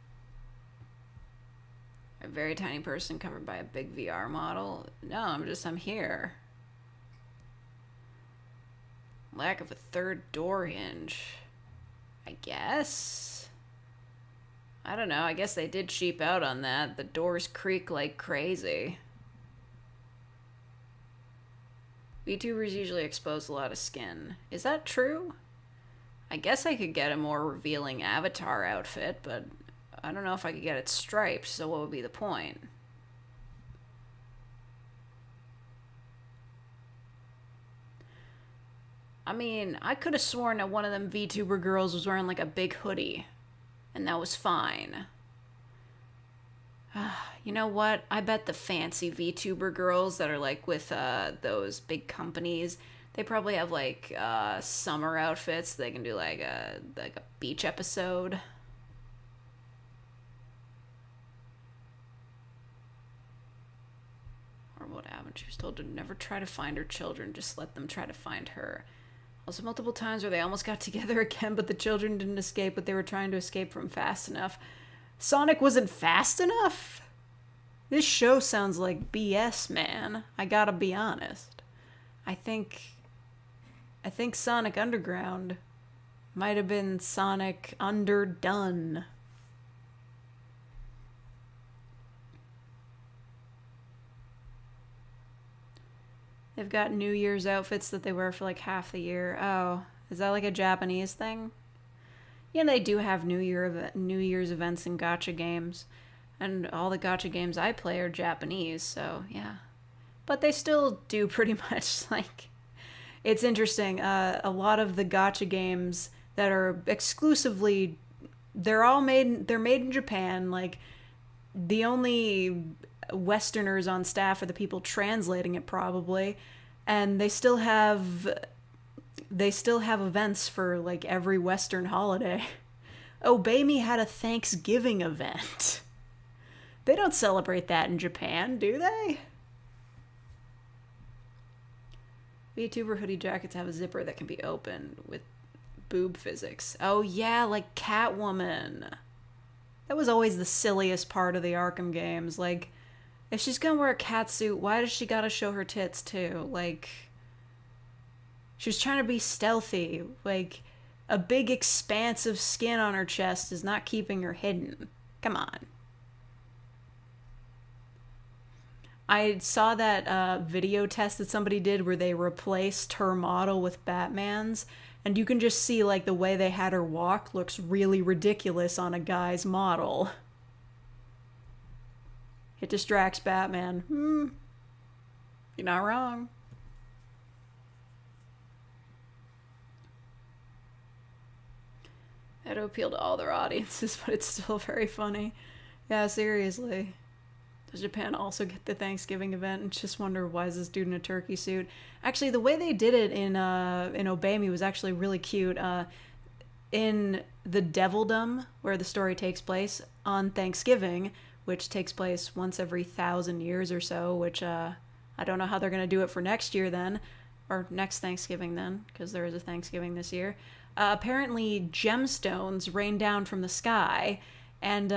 A very tiny person covered by a big VR model. No, I'm here. Lack of a third door hinge. I guess? I don't know. I guess they did cheap out on that. The doors creak like crazy. VTubers usually expose a lot of skin. Is that true? I guess I could get a more revealing avatar outfit, but I don't know if I could get it striped, so what would be the point? I mean, I could have sworn that one of them VTuber girls was wearing like a big hoodie, and that was fine. You know what? I bet the fancy VTuber girls that are like with those big companies, they probably have like summer outfits. They can do like a beach episode. Or what happened? She was told to never try to find her children, just let them try to find her. Also, multiple times where they almost got together again, but the children didn't escape what they were trying to escape from fast enough. Sonic wasn't fast enough? This show sounds like BS, man. I gotta be honest. I think Sonic Underground might have been Sonic Underdone. They've got New Year's outfits that they wear for like half the year. Oh, is that like a Japanese thing? Yeah, they do have New Year's events and gacha games. And all the gacha games I play are Japanese, so yeah. But they still do pretty much like... It's interesting. A lot of the gacha games that are exclusively... They're made in Japan. Like, the only Westerners on staff are the people translating it, probably, and they still have events for like every Western holiday. Obey Me had a Thanksgiving event. They don't celebrate that in Japan, do they? VTuber hoodie jackets have a zipper that can be opened with boob physics. Oh yeah, like Catwoman. That was always the silliest part of the Arkham games. Like, if she's gonna wear a catsuit, why does she gotta show her tits too? Like, she was trying to be stealthy. Like, a big expanse of skin on her chest is not keeping her hidden. Come on. I saw that video test that somebody did where they replaced her model with Batman's, and you can just see like the way they had her walk looks really ridiculous on a guy's model. It distracts Batman. You're not wrong. That'll appeal to all their audiences, but it's still very funny. Yeah, seriously. Does Japan also get the Thanksgiving event? And just wonder, why is this dude in a turkey suit? Actually, the way they did it in Obey Me was actually really cute. In the Devildom, where the story takes place on Thanksgiving, which takes place once every 1,000 years or so, which I don't know how they're going to do it for next year then, or next Thanksgiving then, because there is a Thanksgiving this year. Apparently gemstones rain down from the sky, and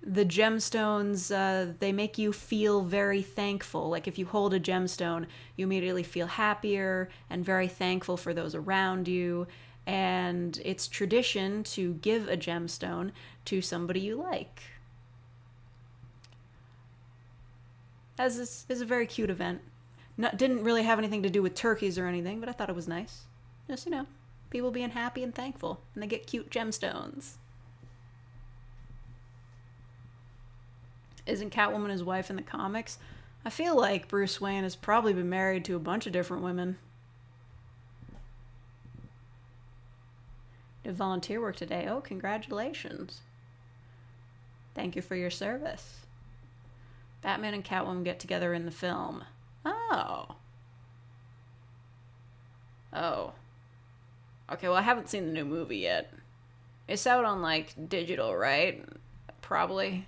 the gemstones, they make you feel very thankful. Like if you hold a gemstone, you immediately feel happier and very thankful for those around you. And it's tradition to give a gemstone to somebody you like. As this is a very cute event. Didn't really have anything to do with turkeys or anything, but I thought it was nice. Just, people being happy and thankful, and they get cute gemstones. Isn't Catwoman his wife in the comics? I feel like Bruce Wayne has probably been married to a bunch of different women. Did volunteer work today? Oh, congratulations. Thank you for your service. Batman and Catwoman get together in the film. Oh. Okay, well, I haven't seen the new movie yet. It's out on, digital, right? Probably.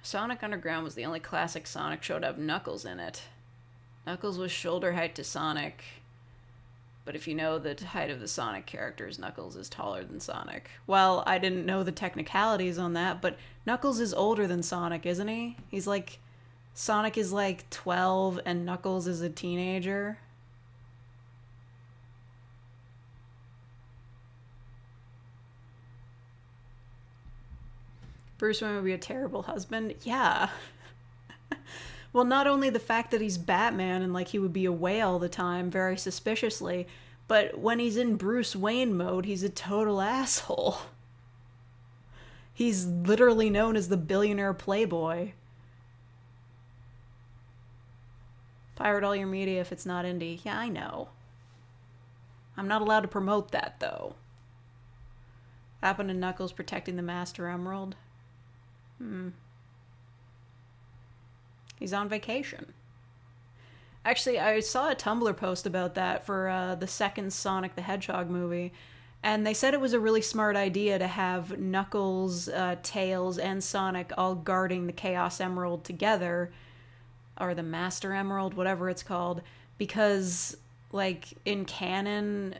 Sonic Underground was the only classic Sonic show to have Knuckles in it. Knuckles was shoulder height to Sonic. But if you know the height of the Sonic characters, Knuckles is taller than Sonic. Well, I didn't know the technicalities on that, but Knuckles is older than Sonic, isn't he? Sonic is 12 and Knuckles is a teenager. Bruce Wayne would be a terrible husband. Yeah. Well, not only the fact that he's Batman and he would be away all the time very suspiciously, but when he's in Bruce Wayne mode, he's a total asshole. He's literally known as the billionaire playboy. Pirate all your media if it's not indie. Yeah, I know. I'm not allowed to promote that, though. Happened to Knuckles protecting the Master Emerald? He's on vacation. Actually, I saw a Tumblr post about that for the second Sonic the Hedgehog movie, and they said it was a really smart idea to have Knuckles, Tails, and Sonic all guarding the Chaos Emerald together, or the Master Emerald, whatever it's called, because, in canon,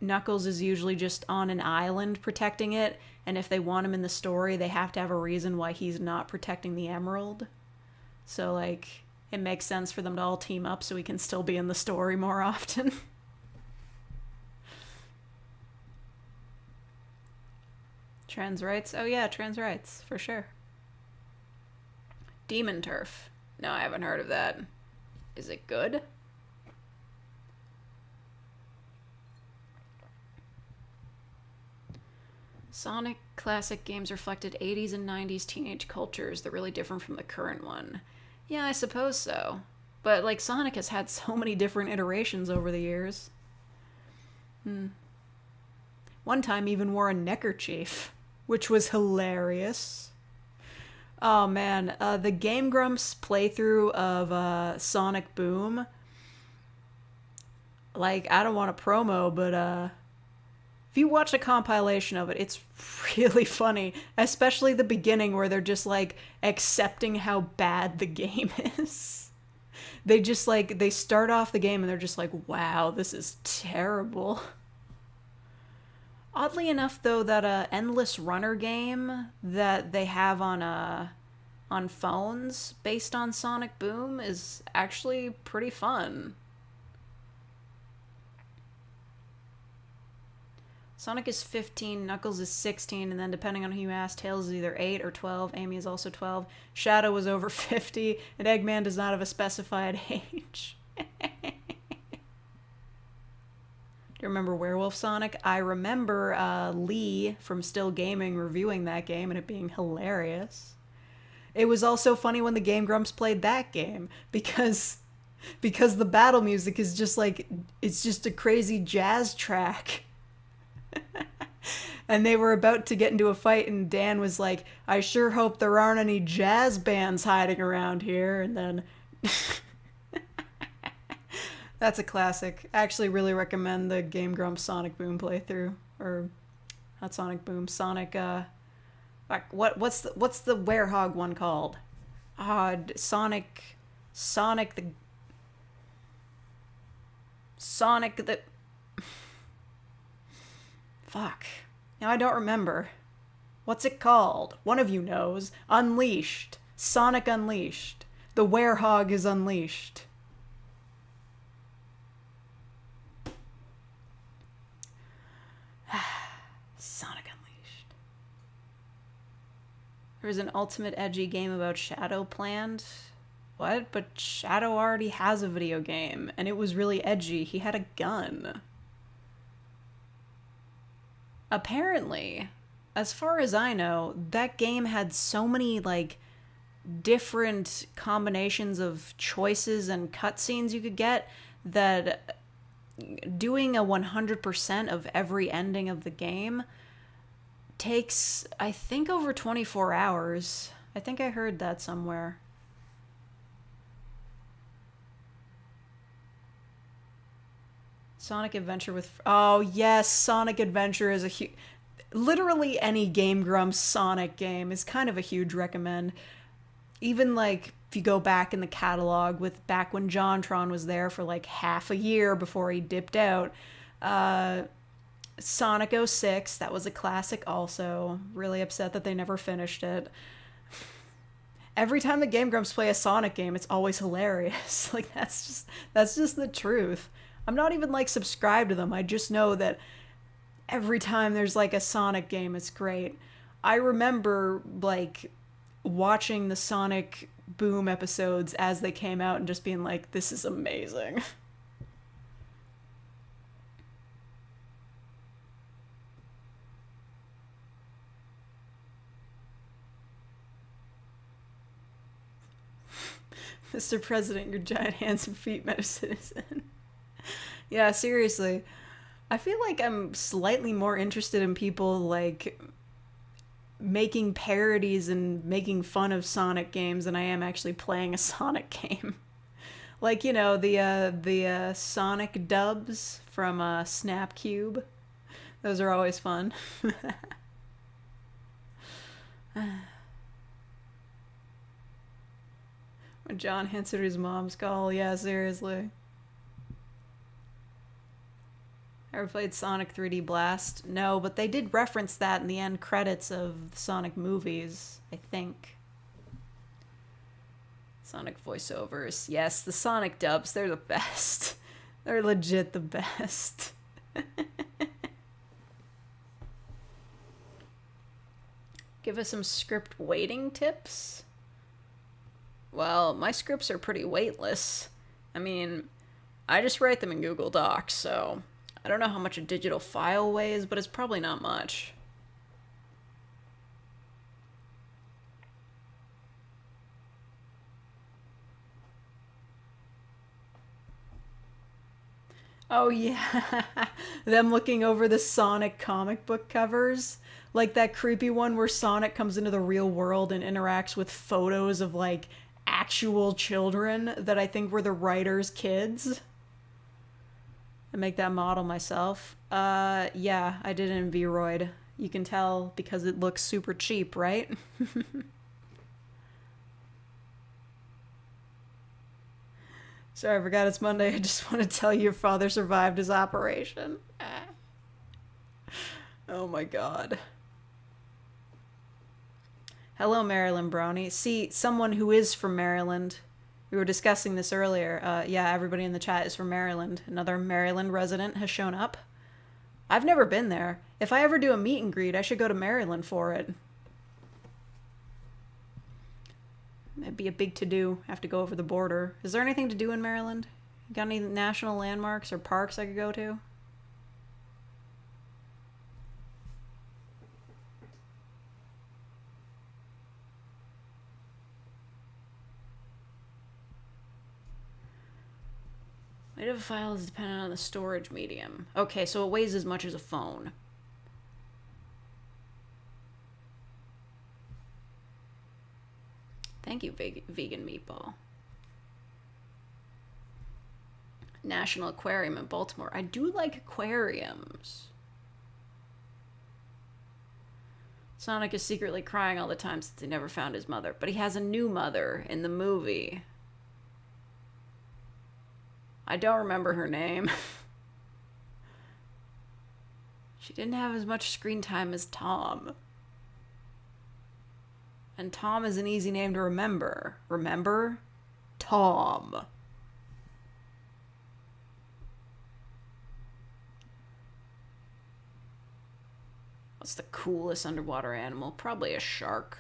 Knuckles is usually just on an island protecting it, and if they want him in the story, they have to have a reason why he's not protecting the Emerald. So, it makes sense for them to all team up so he can still be in the story more often. Trans rights? Oh yeah, trans rights, for sure. Demon Turf. No, I haven't heard of that. Is it good? Sonic classic games reflected 80s and 90s teenage cultures that are really different from the current one. Yeah, I suppose so. But, Sonic has had so many different iterations over the years. One time even wore a neckerchief, which was hilarious. Oh, man. The Game Grumps playthrough of Sonic Boom. I don't want to promo, but, if you watch a compilation of it, it's really funny. Especially the beginning where they're just, accepting how bad the game is. They just, they start off the game and they're just wow, this is terrible. Oddly enough, though, that Endless Runner game that they have on phones based on Sonic Boom is actually pretty fun. Sonic is 15, Knuckles is 16, and then depending on who you ask, Tails is either 8 or 12, Amy is also 12, Shadow was over 50, and Eggman does not have a specified age. Do you remember Werewolf Sonic? I remember Lee from Still Gaming reviewing that game and it being hilarious. It was also funny when the Game Grumps played that game because the battle music is just like, it's just a crazy jazz track. And they were about to get into a fight and Dan was like, I sure hope there aren't any jazz bands hiding around here. And then that's a classic. I actually really recommend the Game Grumps Sonic Boom playthrough. Or not Sonic Boom, Sonic what's the Werehog one called? Sonic the fuck. Now I don't remember. What's it called? One of you knows. Unleashed. Sonic Unleashed. The Werehog is unleashed. Sonic Unleashed. There was an ultimate edgy game about Shadow planned. What? But Shadow already has a video game, and it was really edgy. He had a gun. Apparently, as far as I know, that game had so many, like, different combinations of choices and cutscenes you could get that doing a 100% of every ending of the game takes, I think, over 24 hours. I think I heard that somewhere. Sonic Adventure with... Oh, yes, Sonic Adventure is a huge... Literally any Game Grumps Sonic game is kind of a huge recommend. Even, like, if you go back in the catalog with back when JonTron was there for, like, half a year before he dipped out. Sonic 06, that was a classic also. Really upset that they never finished it. Every time the Game Grumps play a Sonic game, it's always hilarious. Like, that's just the truth. I'm not even, like, subscribed to them. I just know that every time there's, like, a Sonic game, it's great. I remember, like, watching the Sonic Boom episodes as they came out and just being like, this is amazing. Mr. President, your giant hands and feet medicine is in. Yeah, seriously. I feel like I'm slightly more interested in people, like, making parodies and making fun of Sonic games than I am actually playing a Sonic game. Like, you know, the Sonic dubs from Snapcube. Those are always fun. When John answered his mom's call, yeah, seriously. Ever played Sonic 3D Blast? No, but they did reference that in the end credits of the Sonic movies, I think. Sonic voiceovers. Yes, the Sonic dubs, they're the best. They're legit the best. Give us some script weighting tips? Well, my scripts are pretty weightless. I mean, I just write them in Google Docs, so I don't know how much a digital file weighs, but it's probably not much. Oh yeah, them looking over the Sonic comic book covers. Like that creepy one where Sonic comes into the real world and interacts with photos of, like, actual children that I think were the writer's kids. I make that model myself. Yeah, I did it in Vroid. You can tell because it looks super cheap, right? Sorry, I forgot it's Monday. I just want to tell you your father survived his operation. Oh my god. Hello, Maryland Brownie. See, someone who is from Maryland. We were discussing this earlier. Yeah, everybody in the chat is from Maryland. Another Maryland resident has shown up. I've never been there. If I ever do a meet and greet, I should go to Maryland for it. It'd be a big to-do. Have to go over the border. Is there anything to do in Maryland? You got any national landmarks or parks I could go to? Weight of a file is dependent on the storage medium. Okay, so it weighs as much as a phone. Thank you, vegan meatball. National Aquarium in Baltimore. I do like aquariums. Sonic is secretly crying all the time since he never found his mother, but he has a new mother in the movie. I don't remember her name. She didn't have as much screen time as Tom. And Tom is an easy name to remember. Remember? Tom. What's the coolest underwater animal? Probably a shark.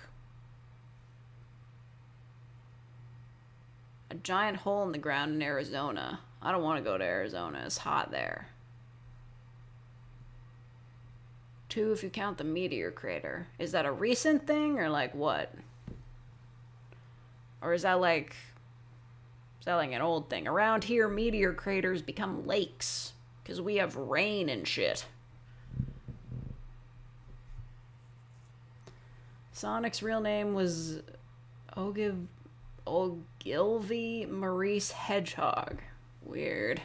A giant hole in the ground in Arizona. I don't want to go to Arizona. It's hot there. 2 if you count the meteor crater. Is that a recent thing or like what? Or is that like an old thing? Around here, meteor craters become lakes because we have rain and shit. Sonic's real name was Ogilvy Maurice Hedgehog. Weird.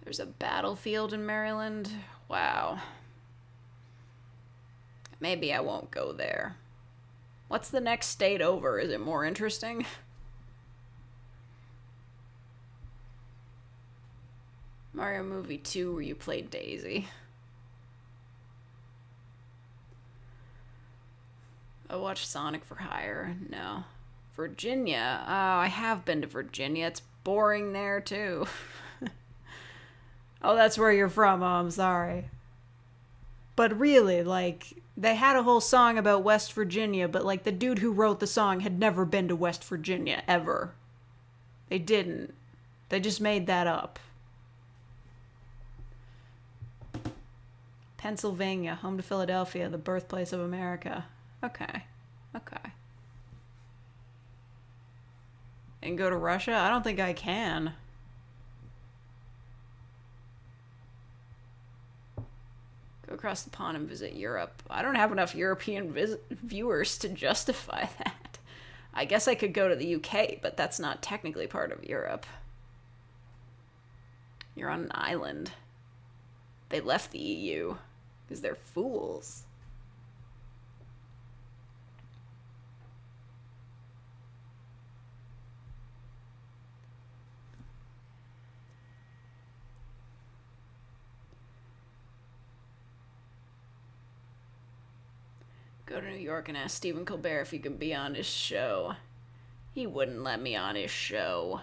There's a battlefield in Maryland. Wow. Maybe I won't go there. What's the next state over? Is it more interesting? Mario Movie 2 where you played Daisy. I watched Sonic for Hire. No. Virginia. Oh, I have been to Virginia. It's boring there too. Oh, that's where you're from. Oh, I'm sorry. But really, like, they had a whole song about West Virginia, but, like, the dude who wrote the song had never been to West Virginia, ever. They didn't. They just made that up. Pennsylvania, home to Philadelphia, the birthplace of America. Okay. Okay. And go to Russia? I don't think I can. Go across the pond and visit Europe. I don't have enough European viewers to justify that. I guess I could go to the UK, but that's not technically part of Europe. You're on an island. They left the EU because they're fools. Go to New York and ask Stephen Colbert if he could be on his show. He wouldn't let me on his show.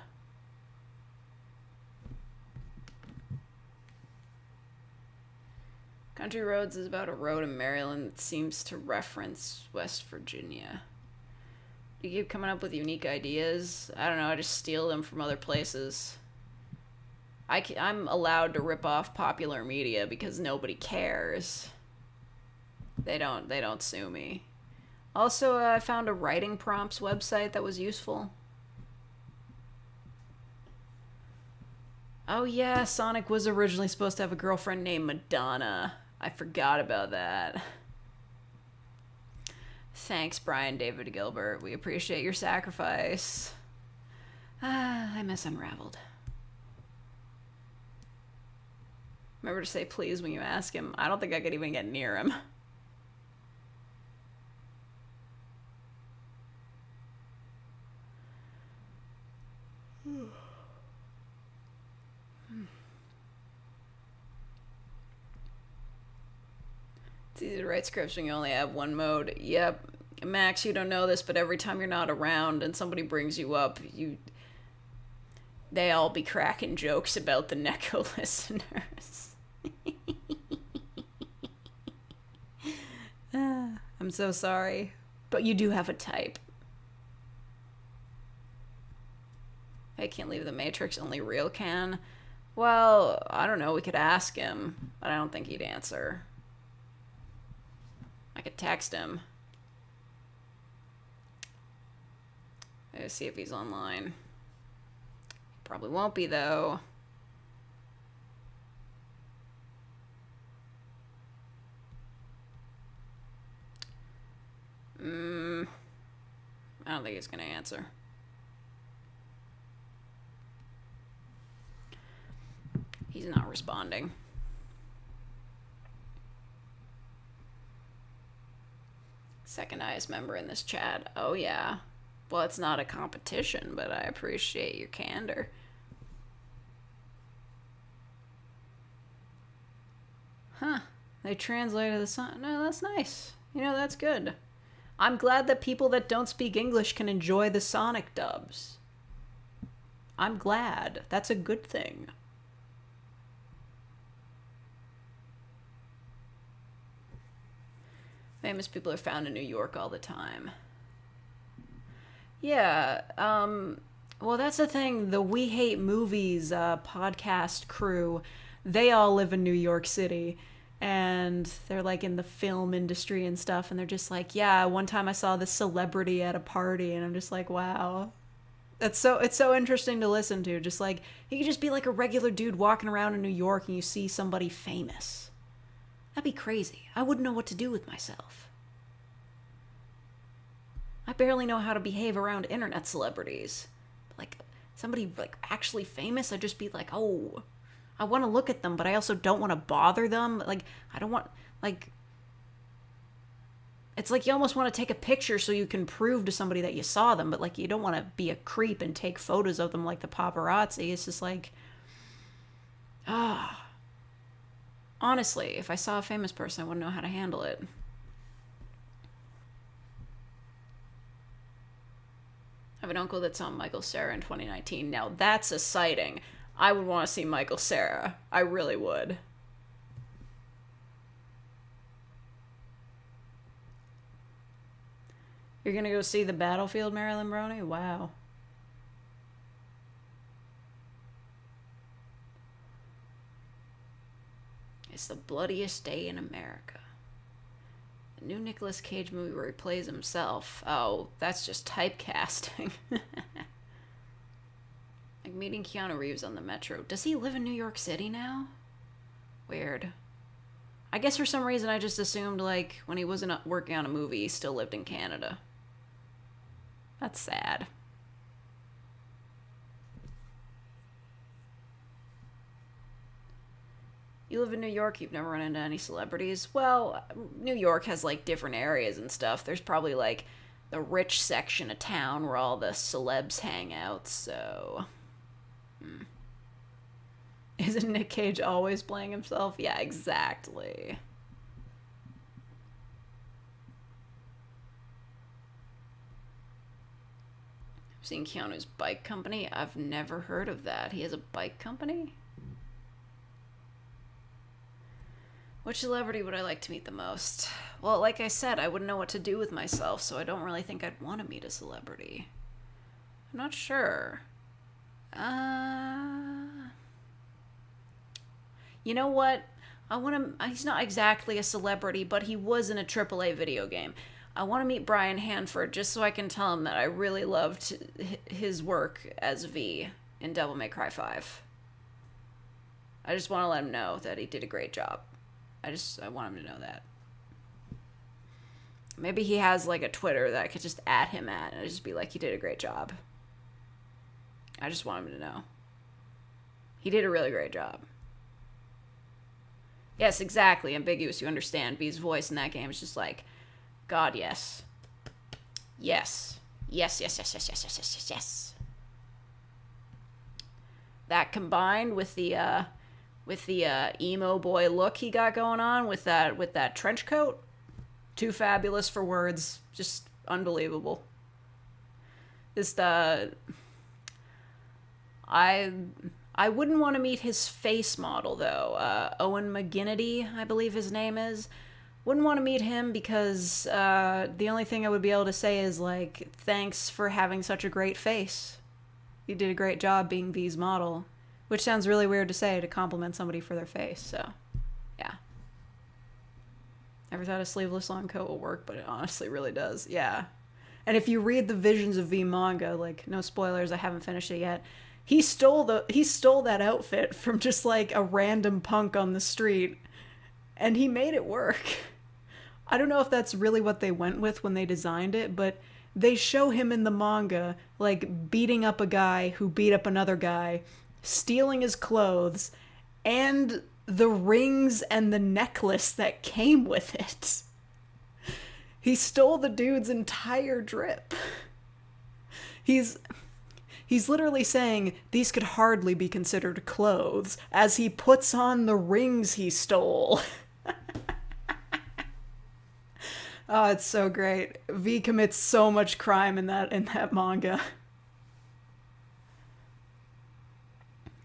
Country Roads is about a road in Maryland that seems to reference West Virginia. You keep coming up with unique ideas. I don't know, I just steal them from other places. I'm allowed to rip off popular media because nobody cares. They don't sue me. Also, I found a writing prompts website that was useful. Oh yeah, Sonic was originally supposed to have a girlfriend named Madonna. I forgot about that. Thanks, Brian David Gilbert. We appreciate your sacrifice. I miss Unraveled. Remember to say please when you ask him. I don't think I could even get near him. It's easy to write scripts when you only have one mode. Yep. Max, you don't know this, but every time you're not around and somebody brings you up, They all be cracking jokes about the Neko listeners. I'm so sorry. But you do have a type. I can't leave the Matrix, only real can. Well, I don't know, we could ask him, but I don't think he'd answer. I could text him. Let's see if he's online. Probably won't be, though. I don't think he's gonna answer. He's not responding. Second highest member in this chat. Oh, yeah. Well, it's not a competition, but I appreciate your candor. Huh. They translated the song. No, that's nice. You know, that's good. I'm glad that people that don't speak English can enjoy the Sonic dubs. I'm glad. That's a good thing. Famous people are found in New York all the time. Yeah, well, that's the thing. The We Hate Movies podcast crew, they all live in New York City. And they're like in the film industry and stuff. And they're just like, yeah, one time I saw this celebrity at a party. And I'm just like, wow. It's so interesting to listen to. Just like, you could just be like a regular dude walking around in New York and you see somebody famous. That'd be crazy. I wouldn't know what to do with myself. I barely know how to behave around internet celebrities. Like, somebody like actually famous, I'd just be like, oh, I want to look at them, but I also don't want to bother them. Like, I don't want, like, it's like you almost want to take a picture so you can prove to somebody that you saw them, but like you don't want to be a creep and take photos of them like the paparazzi. It's just like, honestly, if I saw a famous person, I wouldn't know how to handle it. I have an uncle that saw Michael Cera in 2019. Now that's a sighting. I would want to see Michael Cera. I really would. You're gonna go see The Battlefield, Marilyn Brony? Wow. It's the bloodiest day in America. A new Nicolas Cage movie where he plays himself. Oh, that's just typecasting. Like meeting Keanu Reeves on the metro. Does he live in New York City now? Weird. I guess for some reason I just assumed, like, when he wasn't working on a movie, he still lived in Canada. That's sad. You live in New York, you've never run into any celebrities? Well, New York has, like, different areas and stuff. There's probably, like, the rich section of town where all the celebs hang out, so... Isn't Nick Cage always playing himself? Yeah, exactly. I've seen Keanu's bike company. I've never heard of that. He has a bike company? Which celebrity would I like to meet the most? Well, like I said, I wouldn't know what to do with myself, so I don't really think I'd want to meet a celebrity. I'm not sure. You know what? I want to... He's not exactly a celebrity, but he was in a AAA video game. I want to meet Brian Hanford just so I can tell him that I really loved his work as V in Devil May Cry 5. I just want to let him know that he did a great job. I want him to know that. Maybe he has, like, a Twitter that I could just add him at, and I'd just be like, he did a great job. I just want him to know. He did a really great job. Yes, exactly. Ambiguous, you understand. V's voice in that game is just like, God, yes. Yes. Yes, yes, yes, yes, yes, yes, yes, yes, yes. That combined with the emo boy look he got going on with that trench coat, too fabulous for words. Just unbelievable. I I wouldn't want to meet his face model though. Owen McGinnity, I believe his name is. Wouldn't want to meet him because the only thing I would be able to say is like, thanks for having such a great face. You did a great job being V's model, which sounds really weird to say to compliment somebody for their face. So, yeah. Never thought a sleeveless long coat will work, but it honestly really does. Yeah. And if you read the Visions of V manga, like, no spoilers, I haven't finished it yet. He stole that outfit from just like a random punk on the street, and he made it work. I don't know if that's really what they went with when they designed it, but they show him in the manga like beating up a guy who beat up another guy, stealing his clothes, and the rings and the necklace that came with it. He stole the dude's entire drip. He's literally saying these could hardly be considered clothes as he puts on the rings he stole. Oh, it's so great. V commits so much crime in that manga.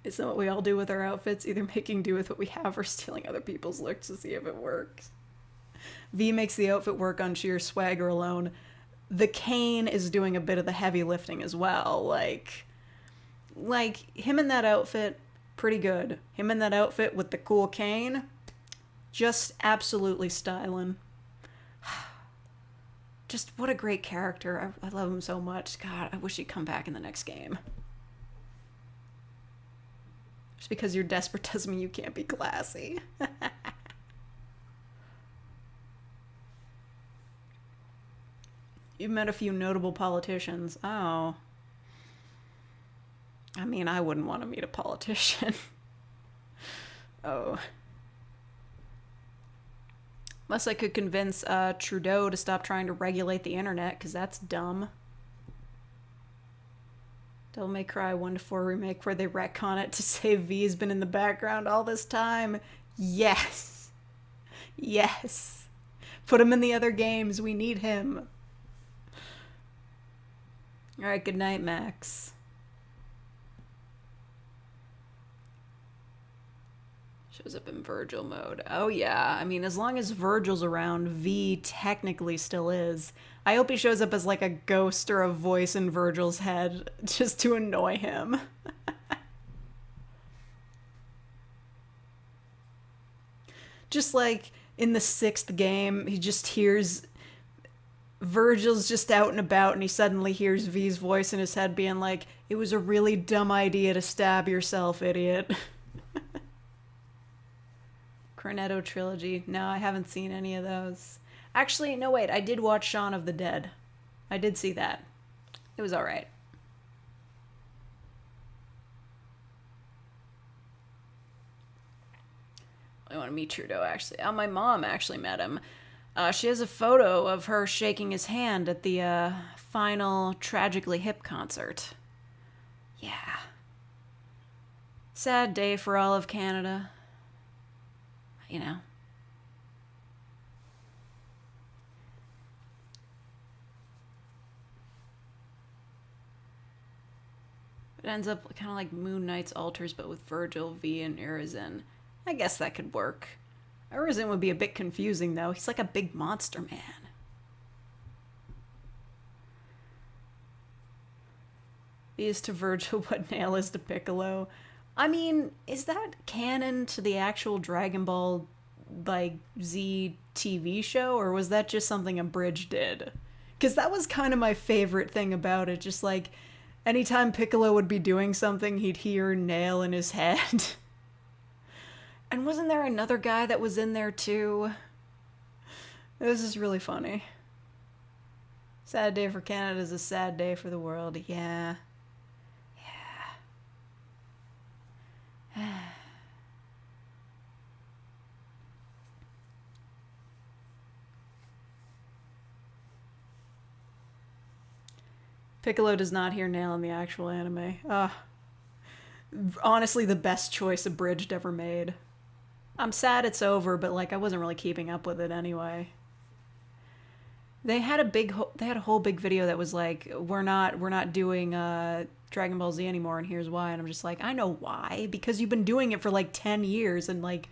Isn't what we all do with our outfits, either making do with what we have or stealing other people's looks to see if it works. V makes the outfit work on sheer swagger alone. The cane is doing a bit of the heavy lifting as well. Like him in that outfit, pretty good. Him in that outfit with the cool cane, just absolutely styling. Just what a great character. I love him so much. God, I wish he'd come back in the next game. Just because you're desperate doesn't mean you can't be classy. You've met a few notable politicians. Oh. I mean, I wouldn't want to meet a politician. Oh. Unless I could convince Trudeau to stop trying to regulate the internet, because that's dumb. Devil May Cry 1 to 4 remake where they retcon it to say V's been in the background all this time. Yes. Yes. Put him in the other games. We need him. Alright, good night, Max. Shows up in Virgil mode. Oh yeah, I mean, as long as Virgil's around, V technically still is. I hope he shows up as like a ghost or a voice in Virgil's head, just to annoy him. Just like in the 6th game, he just hears... Virgil's just out and about and he suddenly hears V's voice in his head being like, it was a really dumb idea to stab yourself, idiot. Cornetto trilogy. No, I haven't seen any of those. Actually, no wait, I did watch Shaun of the Dead. I did see that. It was alright. I want to meet Trudeau, actually. Oh, my mom actually met him. She has a photo of her shaking his hand at the final Tragically Hip concert. Yeah. Sad day for all of Canada. You know. It ends up kind of like Moon Knight's Altars, but with Virgil, V, and Urizen. I guess that could work. Urizen would be a bit confusing, though. He's like a big monster man. V is to Virgil what Nail is to Piccolo. I mean, is that canon to the actual Dragon Ball, like, Z TV show? Or was that just something Abridged did? Because that was kind of my favorite thing about it. Just, like, anytime Piccolo would be doing something, he'd hear Nail in his head. And wasn't there another guy that was in there, too? This is really funny. Sad day for Canada is a sad day for the world. Yeah. Piccolo does not hear Nail in the actual anime. Honestly, the best choice Abridged ever made. I'm sad it's over, but like I wasn't really keeping up with it anyway. They had a whole big video that was like, we're not doing Dragon Ball Z anymore, and here's why. And I'm just like, I know why. Because you've been doing it for like 10 years, and like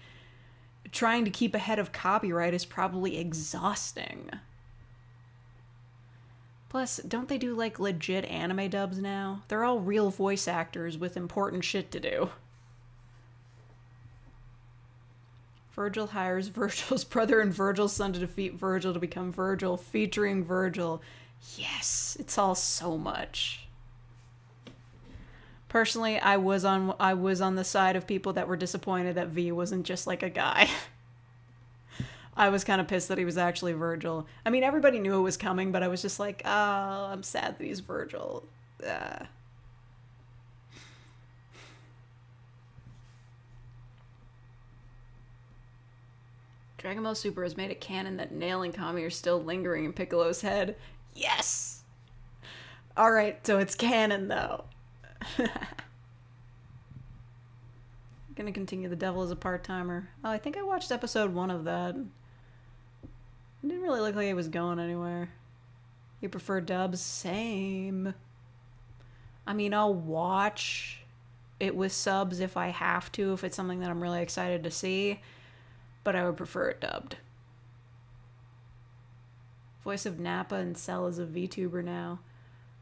trying to keep ahead of copyright is probably exhausting. Plus, don't they do like legit anime dubs now? They're all real voice actors with important shit to do. Virgil hires Virgil's brother and Virgil's son to defeat Virgil to become Virgil, featuring Virgil. Yes, it's all so much. Personally, I was on the side of people that were disappointed that V wasn't just like a guy. I was kind of pissed that he was actually Virgil. I mean, everybody knew it was coming, but I was just like, oh, I'm sad that he's Virgil. Dragon Ball Super has made it canon that Nail and Kami are still lingering in Piccolo's head. Yes! Alright, so it's canon, though. I'm gonna continue The Devil as a Part-Timer. Oh, I think I watched episode 1 of that. It didn't really look like it was going anywhere. You prefer dubs? Same. I mean, I'll watch it with subs if I have to, if it's something that I'm really excited to see. But I would prefer it dubbed. Voice of Nappa and Cell is a VTuber now.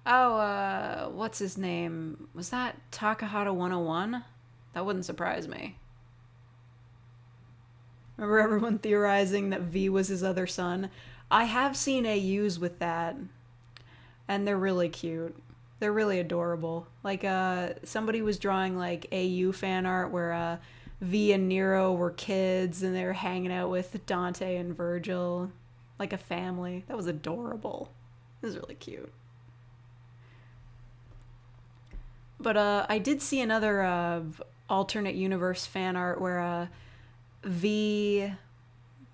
Oh, what's his name? Was that Takahata 101? That wouldn't surprise me. Remember everyone theorizing that V was his other son? I have seen AUs with that. And they're really cute. They're really adorable. Like, somebody was drawing, like, AU fan art where, V and Nero were kids and they were hanging out with Dante and Virgil like a family. That was adorable. It was really cute. But I did see another alternate universe fan art where V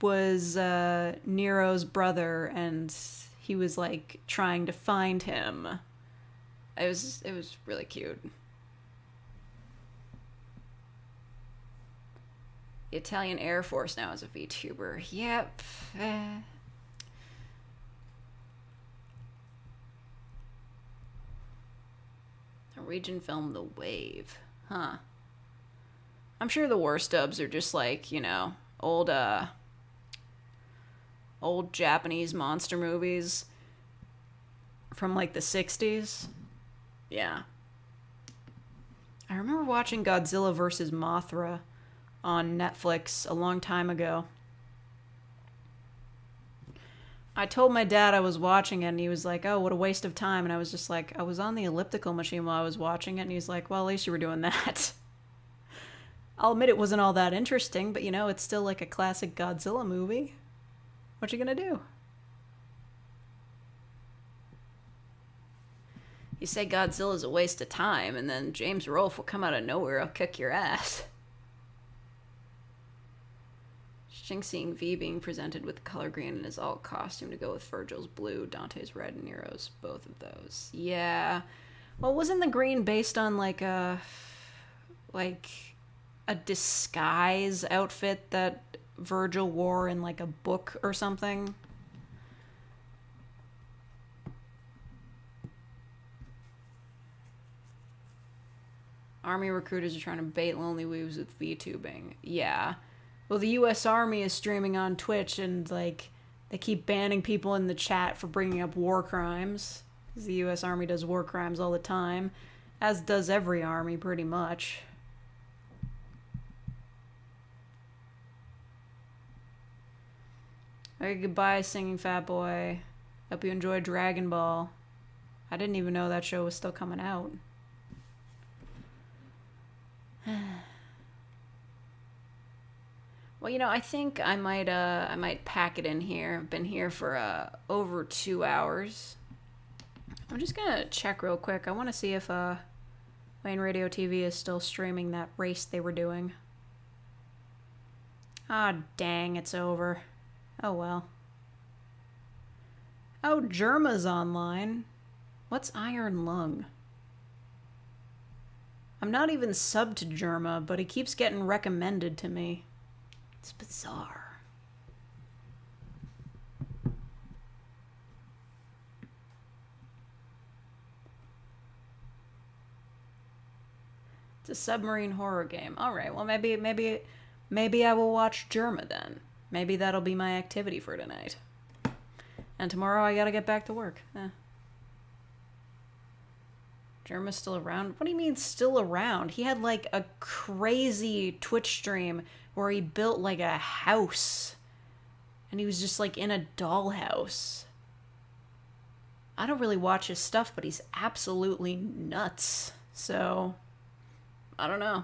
was Nero's brother and he was like trying to find him. It was really cute. The Italian Air Force now is a VTuber. Yep. Norwegian film The Wave. Huh. I'm sure the worst dubs are just like, you know, old Japanese monster movies from like the 60s. Yeah. I remember watching Godzilla vs. Mothra on Netflix a long time ago. I told my dad I was watching it, and he was like, oh, what a waste of time. And I was just like, I was on the elliptical machine while I was watching it, and he's like, well, at least you were doing that. I'll admit it wasn't all that interesting, but, you know, it's still like a classic Godzilla movie. What you gonna do? You say Godzilla's a waste of time, and then James Rolfe will come out of nowhere, I'll kick your ass. Seeing V being presented with color green in his alt costume to go with Virgil's blue, Dante's red, and Nero's both of those. Yeah. Well, wasn't the green based on like a disguise outfit that Virgil wore in like a book or something? Army recruiters are trying to bait lonely weaves with VTubing. Yeah. Well, the U.S. Army is streaming on Twitch, and, like, they keep banning people in the chat for bringing up war crimes. The U.S. Army does war crimes all the time, as does every army, pretty much. Alright, goodbye, Singing Fat Boy. Hope you enjoyed Dragon Ball. I didn't even know that show was still coming out. Well, you know, I think I might pack it in here. I've been here for over 2 hours. I'm just gonna check real quick. I want to see if Wayne Radio TV is still streaming that race they were doing. Ah, dang, it's over. Oh well. Oh, Germa's online. What's Iron Lung? I'm not even subbed to Germa, but he keeps getting recommended to me. It's bizarre. It's a submarine horror game. All right. Well, maybe I will watch Germa then. Maybe that'll be my activity for tonight. And tomorrow I gotta get back to work. Germa's still around? What do you mean still around? He had like a crazy Twitch stream where he built like a house. And he was just like in a dollhouse. I don't really watch his stuff, but he's absolutely nuts. So, I don't know.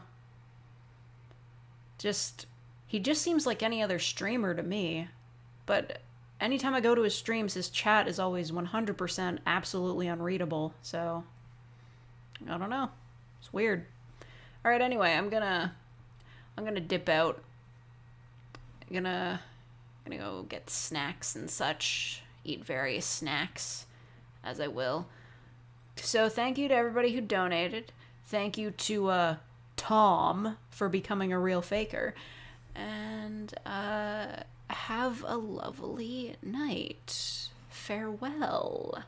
He just seems like any other streamer to me. But anytime I go to his streams, his chat is always 100% absolutely unreadable. So, I don't know. It's weird. All right, anyway, I'm gonna dip out. I'm gonna go get snacks and such. Eat various snacks, as I will. So thank you to everybody who donated. Thank you to Tom for becoming a real faker. And have a lovely night. Farewell.